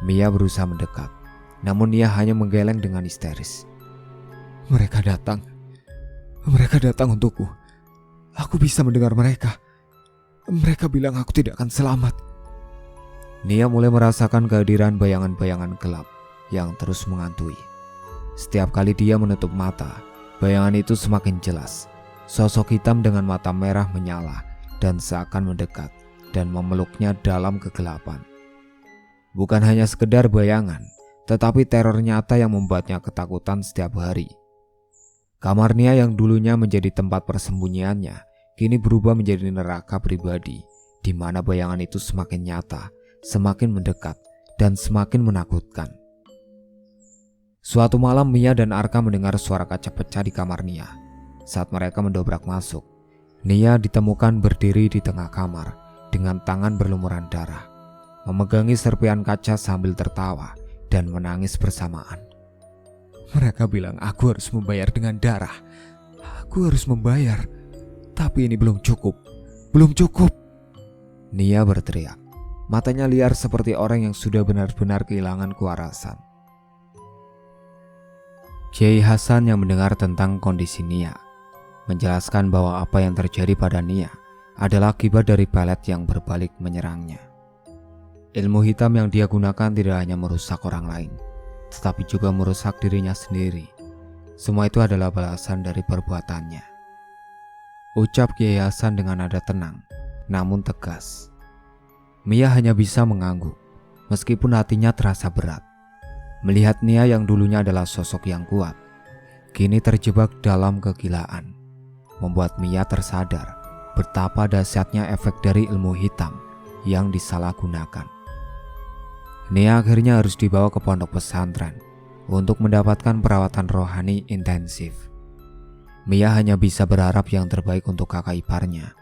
Mia berusaha mendekat, namun Nia hanya menggeleng dengan histeris. Mereka datang. Mereka datang untukku. Aku bisa mendengar mereka. Mereka bilang aku tidak akan selamat. Nia mulai merasakan kehadiran bayangan-bayangan gelap yang terus menghantui. Setiap kali dia menutup mata, bayangan itu semakin jelas. Sosok hitam dengan mata merah menyala dan seakan mendekat dan memeluknya dalam kegelapan. Bukan hanya sekedar bayangan, tetapi teror nyata yang membuatnya ketakutan setiap hari. Kamar Nia yang dulunya menjadi tempat persembunyiannya, kini berubah menjadi neraka pribadi, di mana bayangan itu semakin nyata, semakin mendekat, dan semakin menakutkan. Suatu malam Mia dan Arka mendengar suara kaca pecah di kamar Nia. Saat mereka mendobrak masuk, Nia ditemukan berdiri di tengah kamar dengan tangan berlumuran darah, memegangi serpian kaca sambil tertawa dan menangis bersamaan. Mereka bilang aku harus membayar dengan darah. Aku harus membayar. Tapi ini belum cukup. Belum cukup. Nia berteriak. Matanya liar seperti orang yang sudah benar-benar kehilangan kewarasan. Kiai Hasan yang mendengar tentang kondisi Nia menjelaskan bahwa apa yang terjadi pada Nia adalah akibat dari pelet yang berbalik menyerangnya. Ilmu hitam yang dia gunakan tidak hanya merusak orang lain, tetapi juga merusak dirinya sendiri. Semua itu adalah balasan dari perbuatannya. Ucap Kiai Hasan dengan nada tenang, namun tegas. Mia hanya bisa mengangguk, meskipun hatinya terasa berat. Melihat Nia yang dulunya adalah sosok yang kuat, kini terjebak dalam kegilaan, membuat Mia tersadar betapa dahsyatnya efek dari ilmu hitam yang disalahgunakan. Nia akhirnya harus dibawa ke pondok pesantren untuk mendapatkan perawatan rohani intensif. Mia hanya bisa berharap yang terbaik untuk kakak iparnya,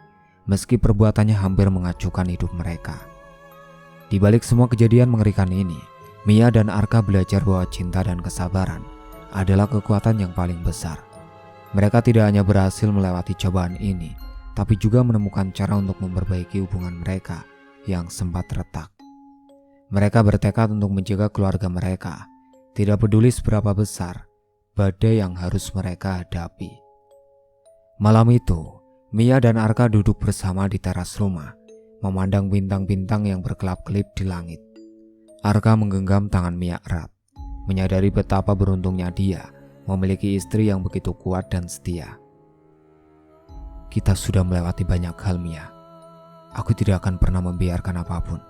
meski perbuatannya hampir mengacaukan hidup mereka. Di balik semua kejadian mengerikan ini, Mia dan Arka belajar bahwa cinta dan kesabaran adalah kekuatan yang paling besar. Mereka tidak hanya berhasil melewati cobaan ini, tapi juga menemukan cara untuk memperbaiki hubungan mereka yang sempat retak. Mereka bertekad untuk menjaga keluarga mereka, tidak peduli seberapa besar badai yang harus mereka hadapi. Malam itu, Mia dan Arka duduk bersama di teras rumah, memandang bintang-bintang yang berkelap-kelip di langit. Arka menggenggam tangan Mia erat, menyadari betapa beruntungnya dia memiliki istri yang begitu kuat dan setia. kita sudah melewati banyak hal, Mia. Aku tidak akan pernah membiarkan apapun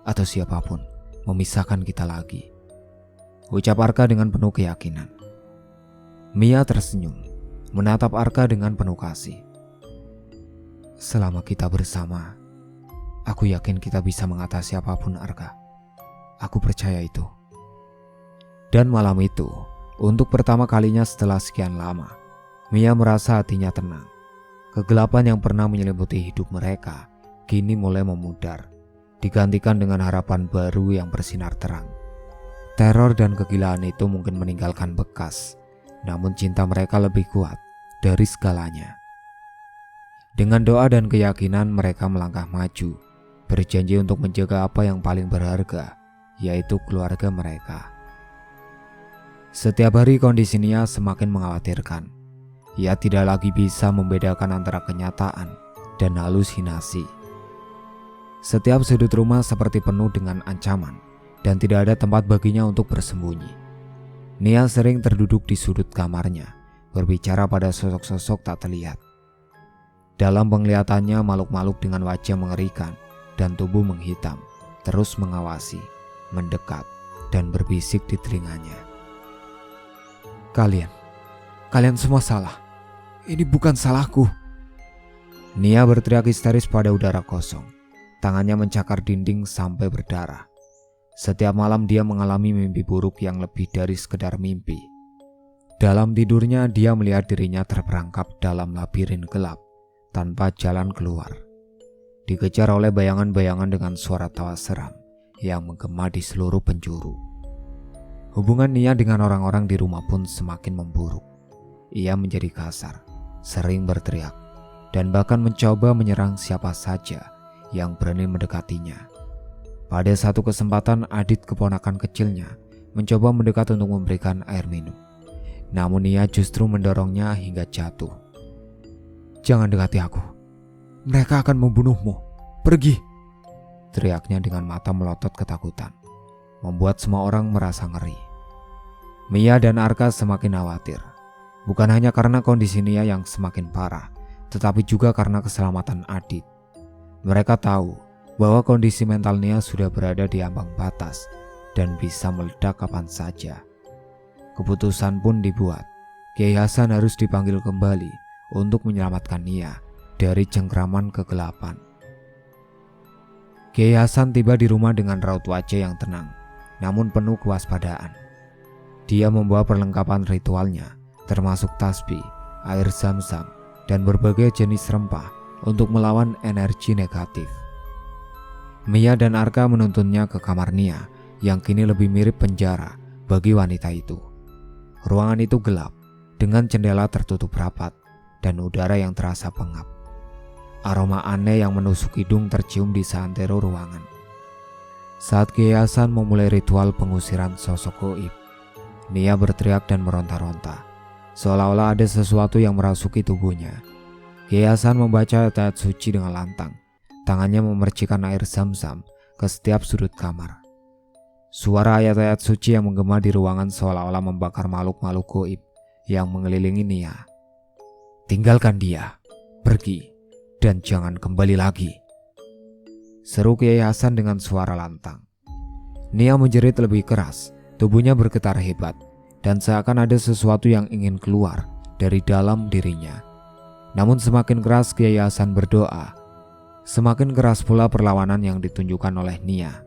atau siapapun memisahkan kita lagi, ucap Arka dengan penuh keyakinan. Mia tersenyum, menatap Arka dengan penuh kasih. Selama kita bersama, aku yakin kita bisa mengatasi apapun, Arka. Aku percaya itu. Dan malam itu, untuk pertama kalinya setelah sekian lama, Mia merasa hatinya tenang. Kegelapan yang pernah menyelimuti hidup mereka kini mulai memudar, digantikan dengan harapan baru yang bersinar terang. Teror dan kegilaan itu mungkin meninggalkan bekas, namun cinta mereka lebih kuat dari segalanya. Dengan doa dan keyakinan mereka melangkah maju, berjanji untuk menjaga apa yang paling berharga, yaitu keluarga mereka. Setiap hari kondisi Nia semakin mengkhawatirkan. Ia tidak lagi bisa membedakan antara kenyataan dan halusinasi. Setiap sudut rumah seperti penuh dengan ancaman dan tidak ada tempat baginya untuk bersembunyi. Nia sering terduduk di sudut kamarnya, berbicara pada sosok-sosok tak terlihat. Dalam penglihatannya, makhluk-makhluk dengan wajah mengerikan dan tubuh menghitam terus mengawasi, mendekat, dan berbisik di telinganya. Kalian semua salah. Ini bukan salahku. Nia berteriak histeris pada udara kosong. Tangannya mencakar dinding sampai berdarah. Setiap malam dia mengalami mimpi buruk yang lebih dari sekedar mimpi. Dalam tidurnya dia melihat dirinya terperangkap dalam labirin gelap tanpa jalan keluar. Dikejar oleh bayangan-bayangan dengan suara tawa seram yang menggema di seluruh penjuru. Hubungan Nia dengan orang-orang di rumah pun semakin memburuk. Ia menjadi kasar, sering berteriak, dan bahkan mencoba menyerang siapa saja yang berani mendekatinya. Pada satu kesempatan, Adit, keponakan kecilnya, mencoba mendekat untuk memberikan air minum. Namun Nia justru mendorongnya hingga jatuh. Jangan dekati aku. Mereka akan membunuhmu. Pergi! Teriaknya dengan mata melotot ketakutan, membuat semua orang merasa ngeri. Mia dan Arka semakin khawatir. Bukan hanya karena kondisi Nia yang semakin parah, tetapi juga karena keselamatan Adit. Mereka tahu bahwa kondisi mental Nia sudah berada di ambang batas dan bisa meledak kapan saja. Keputusan pun dibuat. Kiai Hasan harus dipanggil kembali untuk menyelamatkan Nia dari cengkraman kegelapan. Kiai Hasan tiba di rumah dengan raut wajah yang tenang, namun penuh kewaspadaan. Dia membawa perlengkapan ritualnya, termasuk tasbih, air zam-zam, dan berbagai jenis rempah untuk melawan energi negatif. Mia dan Arka menuntunnya ke kamar Nia yang kini lebih mirip penjara bagi wanita itu. Ruangan itu gelap dengan jendela tertutup rapat dan udara yang terasa pengap. Aroma aneh yang menusuk hidung tercium di seantero ruangan. Saat Kiai Hasan memulai ritual pengusiran sosok gaib, Nia berteriak dan meronta-ronta, seolah-olah ada sesuatu yang merasuki tubuhnya. Kiai Hasan membaca ayat suci dengan lantang. Tangannya memercikan air zam-zam ke setiap sudut kamar. Suara ayat-ayat suci yang menggema di ruangan seolah-olah membakar makhluk-makhluk gaib yang mengelilingi Nia. Tinggalkan dia, pergi, dan jangan kembali lagi, seru Kiai Hasan dengan suara lantang. Nia menjerit lebih keras, tubuhnya bergetar hebat, dan seakan ada sesuatu yang ingin keluar dari dalam dirinya. Namun semakin keras Kiai Hasan berdoa, semakin keras pula perlawanan yang ditunjukkan oleh Nia.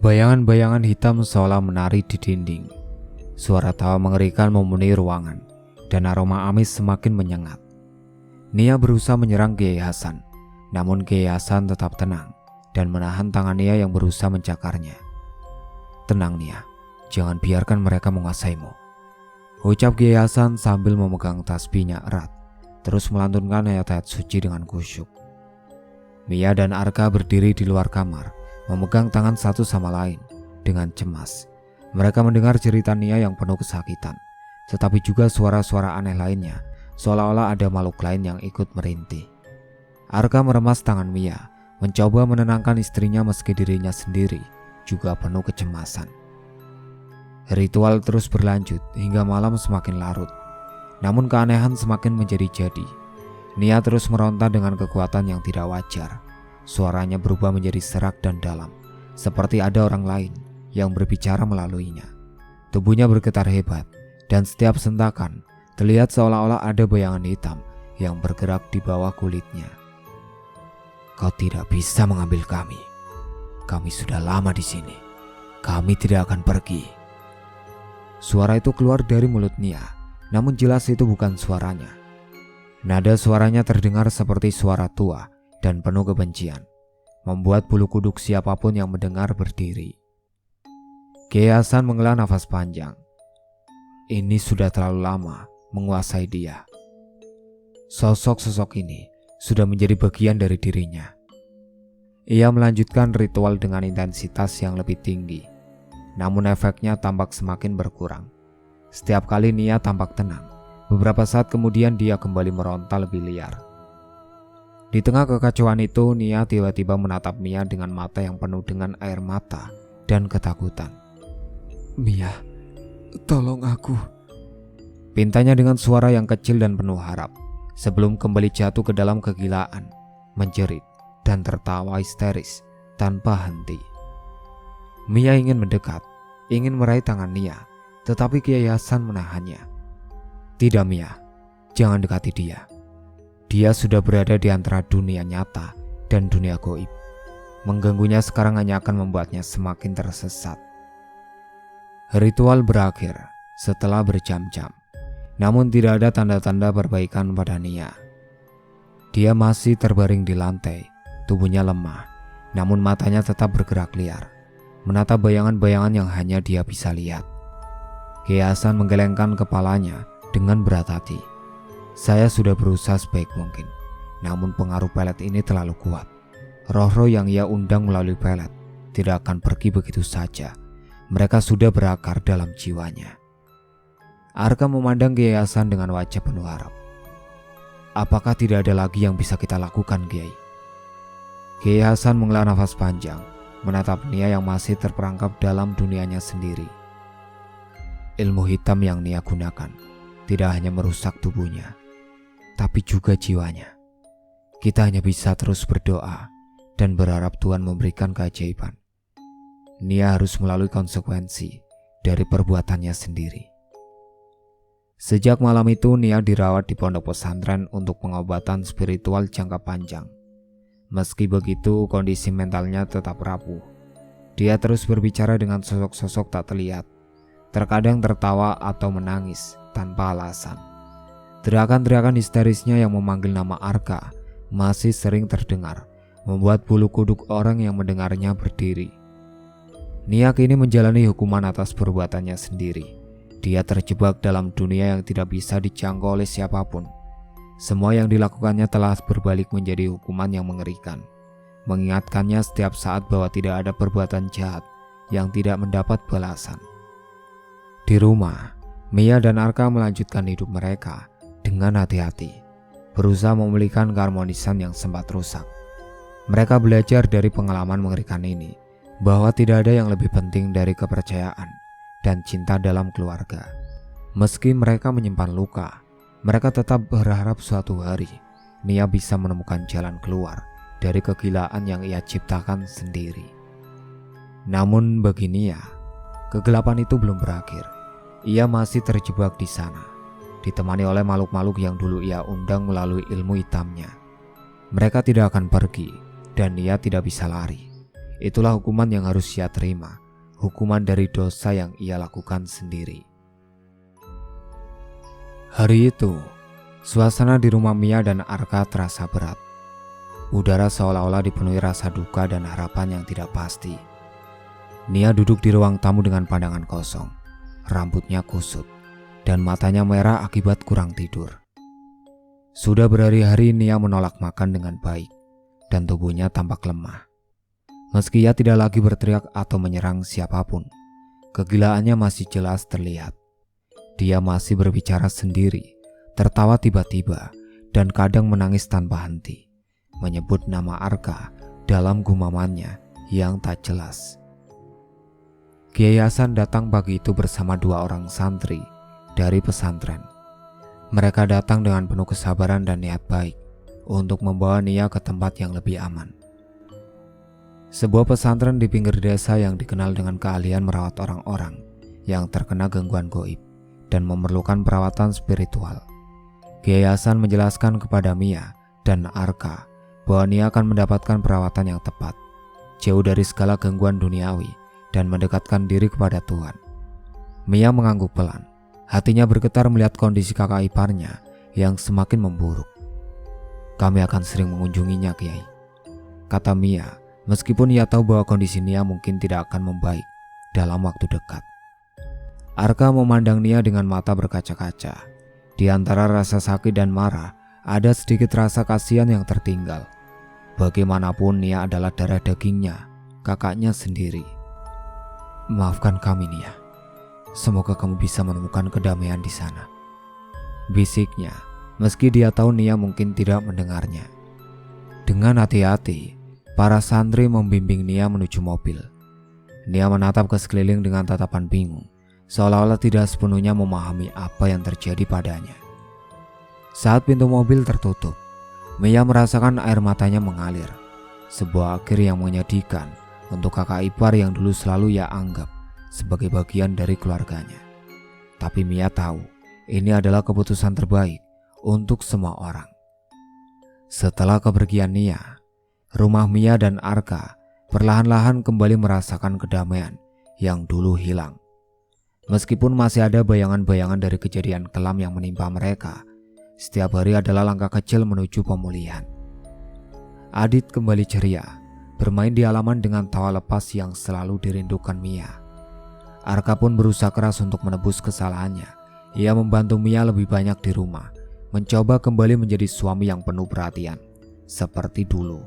Bayangan-bayangan hitam seolah menari di dinding. Suara tawa mengerikan memenuhi ruangan, dan aroma amis semakin menyengat. Nia berusaha menyerang Kiai Hasan, namun Kiai Hasan tetap tenang dan menahan tangan Nia yang berusaha mencakarnya. Tenang Nia, jangan biarkan mereka menguasaimu, ucap Kiai Hasan sambil memegang tasbihnya erat, terus melantunkan ayat-ayat suci dengan khusyuk. Mia dan Arka berdiri di luar kamar, memegang tangan satu sama lain dengan cemas. Mereka mendengar cerita Nia yang penuh kesakitan, tetapi juga suara-suara aneh lainnya, seolah-olah ada makhluk lain yang ikut merintih. Arka meremas tangan Mia, mencoba menenangkan istrinya meski dirinya sendiri juga penuh kecemasan. Ritual terus berlanjut hingga malam semakin larut. Namun keanehan semakin menjadi jadi. Nia terus meronta dengan kekuatan yang tidak wajar. Suaranya berubah menjadi serak dan dalam, seperti ada orang lain yang berbicara melaluinya. Tubuhnya bergetar hebat, dan setiap sentakan terlihat seolah-olah ada bayangan hitam yang bergerak di bawah kulitnya. Kau tidak bisa mengambil kami. Kami sudah lama di sini. Kami tidak akan pergi. Suara itu keluar dari mulut Nia, namun jelas itu bukan suaranya. Nada suaranya terdengar seperti suara tua dan penuh kebencian, membuat bulu kuduk siapapun yang mendengar berdiri. Kiai Hasan menghela nafas panjang. Ini sudah terlalu lama menguasai dia. Sosok-sosok ini sudah menjadi bagian dari dirinya. Ia melanjutkan ritual dengan intensitas yang lebih tinggi, namun efeknya tampak semakin berkurang. Setiap kali Nia tampak tenang, beberapa saat kemudian dia kembali meronta lebih liar. Di tengah kekacauan itu, Nia tiba-tiba menatap Mia dengan mata yang penuh dengan air mata dan ketakutan. Mia, tolong aku. Pintanya dengan suara yang kecil dan penuh harap, sebelum kembali jatuh ke dalam kegilaan, menjerit, dan tertawa histeris tanpa henti. Mia ingin mendekat, ingin meraih tangan Nia, tetapi Kiai Hasan menahannya. Tidak Mia, jangan dekati dia. Dia sudah berada di antara dunia nyata dan dunia gaib. Mengganggunya sekarang hanya akan membuatnya semakin tersesat. Ritual berakhir setelah berjam-jam, namun tidak ada tanda-tanda perbaikan pada Nia. Dia masih terbaring di lantai, tubuhnya lemah, namun matanya tetap bergerak liar, menatap bayangan-bayangan yang hanya dia bisa lihat. Kiai Hasan menggelengkan kepalanya dengan berat hati. Saya sudah berusaha sebaik mungkin, namun pengaruh pelet ini terlalu kuat. Roh-roh yang ia undang melalui pelet tidak akan pergi begitu saja. Mereka sudah berakar dalam jiwanya. Arka memandang Kiai Hasan dengan wajah penuh harap. Apakah tidak ada lagi yang bisa kita lakukan, Kiai? Kiai Hasan menghela nafas panjang, menatap Nia yang masih terperangkap dalam dunianya sendiri. Ilmu hitam yang Nia gunakan tidak hanya merusak tubuhnya, tapi juga jiwanya. Kita hanya bisa terus berdoa dan berharap Tuhan memberikan keajaiban. Nia harus melalui konsekuensi dari perbuatannya sendiri. Sejak malam itu Nia dirawat di pondok pesantren untuk pengobatan spiritual jangka panjang. Meski begitu, kondisi mentalnya tetap rapuh. Dia terus berbicara dengan sosok-sosok tak terlihat, terkadang tertawa atau menangis tanpa alasan. Teriakan-teriakan histerisnya yang memanggil nama Arka masih sering terdengar, membuat bulu kuduk orang yang mendengarnya berdiri. Nia kini menjalani hukuman atas perbuatannya sendiri. Dia terjebak dalam dunia yang tidak bisa dijangkau oleh siapapun. Semua yang dilakukannya telah berbalik menjadi hukuman yang mengerikan, mengingatkannya setiap saat bahwa tidak ada perbuatan jahat yang tidak mendapat balasan. Di rumah, Mia dan Arka melanjutkan hidup mereka dengan hati-hati, berusaha memulihkan keharmonisan yang sempat rusak. Mereka belajar dari pengalaman mengerikan ini, bahwa tidak ada yang lebih penting dari kepercayaan dan cinta dalam keluarga. Meski mereka menyimpan luka, mereka tetap berharap suatu hari Nia bisa menemukan jalan keluar dari kegilaan yang ia ciptakan sendiri. Namun bagi Nia, kegelapan itu belum berakhir. Ia masih terjebak di sana, ditemani oleh makhluk-makhluk yang dulu ia undang melalui ilmu hitamnya. Mereka tidak akan pergi dan Nia tidak bisa lari. Itulah hukuman yang harus ia terima, hukuman dari dosa yang ia lakukan sendiri. Hari itu, suasana di rumah Mia dan Arka terasa berat. Udara seolah-olah dipenuhi rasa duka dan harapan yang tidak pasti. Nia duduk di ruang tamu dengan pandangan kosong, rambutnya kusut, dan matanya merah akibat kurang tidur. Sudah berhari-hari Nia menolak makan dengan baik, dan tubuhnya tampak lemah. Meski ia tidak lagi berteriak atau menyerang siapapun, kegilaannya masih jelas terlihat. Dia masih berbicara sendiri, tertawa tiba-tiba, dan kadang menangis tanpa henti, menyebut nama Arka dalam gumamannya yang tak jelas. Kiai Hasan datang pagi itu bersama 2 orang santri dari pesantren. Mereka datang dengan penuh kesabaran dan niat baik untuk membawa Nia ke tempat yang lebih aman. Sebuah pesantren di pinggir desa yang dikenal dengan keahlian merawat orang-orang yang terkena gangguan gaib dan memerlukan perawatan spiritual. Kiai Hasan menjelaskan kepada Mia dan Arka bahwa Nia akan mendapatkan perawatan yang tepat, jauh dari segala gangguan duniawi dan mendekatkan diri kepada Tuhan. Mia mengangguk pelan. Hatinya bergetar melihat kondisi kakak iparnya yang semakin memburuk. "Kami akan sering mengunjunginya, Kiai," kata Mia, meskipun ia tahu bahwa kondisi Nia mungkin tidak akan membaik dalam waktu dekat. Arka memandang Nia dengan mata berkaca-kaca. Di antara rasa sakit dan marah, ada sedikit rasa kasihan yang tertinggal. Bagaimanapun Nia adalah darah dagingnya, kakaknya sendiri. "Maafkan kami, Nia. Semoga kamu bisa menemukan kedamaian di sana," bisiknya, meski dia tahu Nia mungkin tidak mendengarnya. Dengan hati-hati, para santri membimbing Nia menuju mobil. Nia menatap ke sekeliling dengan tatapan bingung, seolah-olah tidak sepenuhnya memahami apa yang terjadi padanya. Saat pintu mobil tertutup, Mia merasakan air matanya mengalir. Sebuah akhir yang menyedihkan untuk kakak ipar yang dulu selalu ia anggap sebagai bagian dari keluarganya. Tapi Mia tahu ini adalah keputusan terbaik untuk semua orang. Setelah kepergian Nia, rumah Mia dan Arka perlahan-lahan kembali merasakan kedamaian yang dulu hilang. Meskipun masih ada bayangan-bayangan dari kejadian kelam yang menimpa mereka, setiap hari adalah langkah kecil menuju pemulihan. Adit kembali ceria, bermain di halaman dengan tawa lepas yang selalu dirindukan Mia. Arka pun berusaha keras untuk menebus kesalahannya. Ia membantu Mia lebih banyak di rumah, mencoba kembali menjadi suami yang penuh perhatian, seperti dulu.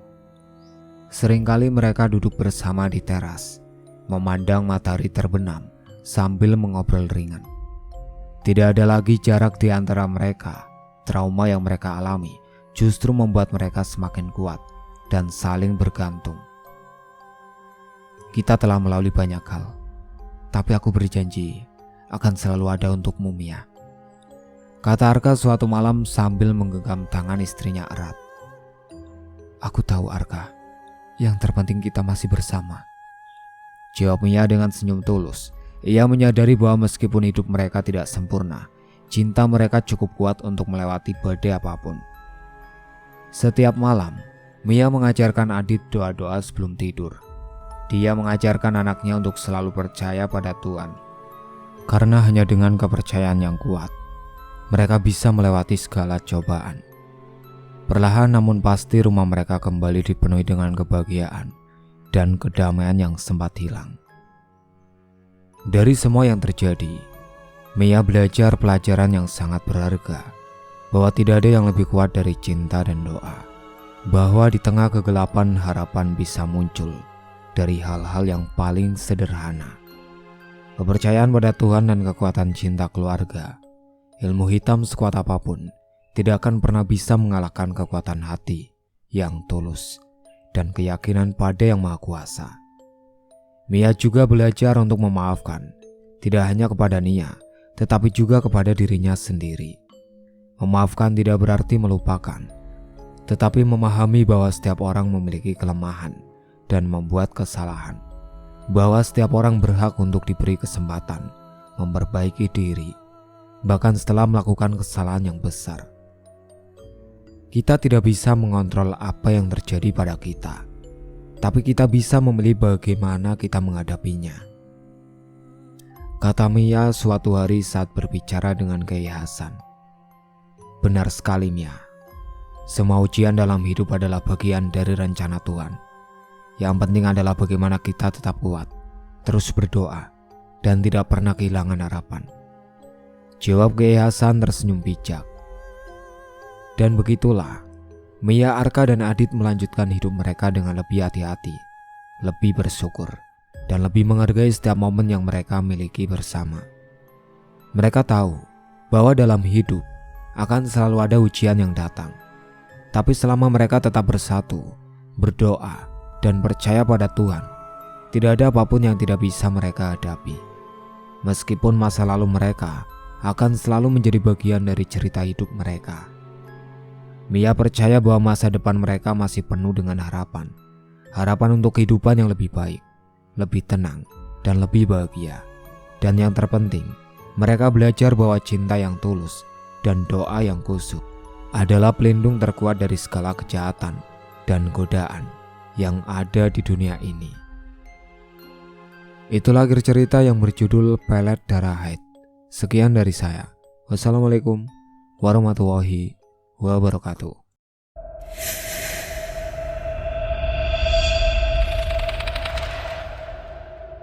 Seringkali mereka duduk bersama di teras, memandang matahari terbenam, sambil mengobrol ringan. Tidak ada lagi jarak di antara mereka. Trauma yang mereka alami justru membuat mereka semakin kuat dan saling bergantung. "Kita telah melalui banyak hal, tapi aku berjanji akan selalu ada untukmu, Mia," kata Arka suatu malam sambil menggenggam tangan istrinya erat. "Aku tahu, Arka. Yang terpenting kita masih bersama," jawab Mia dengan senyum tulus. Ia menyadari bahwa meskipun hidup mereka tidak sempurna, cinta mereka cukup kuat untuk melewati badai apapun. Setiap malam, Mia mengajarkan Adit doa-doa sebelum tidur. Dia mengajarkan anaknya untuk selalu percaya pada Tuhan. Karena hanya dengan kepercayaan yang kuat, mereka bisa melewati segala cobaan. Perlahan namun pasti rumah mereka kembali dipenuhi dengan kebahagiaan dan kedamaian yang sempat hilang. Dari semua yang terjadi, Mia belajar pelajaran yang sangat berharga, bahwa tidak ada yang lebih kuat dari cinta dan doa, bahwa di tengah kegelapan harapan bisa muncul dari hal-hal yang paling sederhana. Kepercayaan pada Tuhan dan kekuatan cinta keluarga, ilmu hitam sekuat apapun tidak akan pernah bisa mengalahkan kekuatan hati yang tulus dan keyakinan pada Yang Maha Kuasa. Mia juga belajar untuk memaafkan, tidak hanya kepada Nia, tetapi juga kepada dirinya sendiri. Memaafkan tidak berarti melupakan, tetapi memahami bahwa setiap orang memiliki kelemahan dan membuat kesalahan, bahwa setiap orang berhak untuk diberi kesempatan memperbaiki diri, bahkan setelah melakukan kesalahan yang besar. Kita tidak bisa mengontrol apa yang terjadi pada kita, tapi kita bisa memilih bagaimana kita menghadapinya, kata Mia suatu hari saat berbicara dengan Kiai Hasan. Benar sekali, Mia. Semua ujian dalam hidup adalah bagian dari rencana Tuhan. Yang penting adalah bagaimana kita tetap kuat, terus berdoa, dan tidak pernah kehilangan harapan, jawab Kiai Hasan tersenyum bijak. Dan begitulah Mia, Arka, dan Adit melanjutkan hidup mereka dengan lebih hati-hati, lebih bersyukur, dan lebih menghargai setiap momen yang mereka miliki bersama. Mereka tahu bahwa dalam hidup akan selalu ada ujian yang datang, tapi selama mereka tetap bersatu, berdoa, dan percaya pada Tuhan, tidak ada apapun yang tidak bisa mereka hadapi. Meskipun masa lalu mereka akan selalu menjadi bagian dari cerita hidup mereka. Mia percaya bahwa masa depan mereka masih penuh dengan harapan. Harapan untuk kehidupan yang lebih baik, lebih tenang, dan lebih bahagia. Dan yang terpenting, mereka belajar bahwa cinta yang tulus dan doa yang khusyuk adalah pelindung terkuat dari segala kejahatan dan godaan yang ada di dunia ini. Itulah akhir cerita yang berjudul Pelet Darah Haid. Sekian dari saya. Wassalamualaikum warahmatullahi wabarakatuh.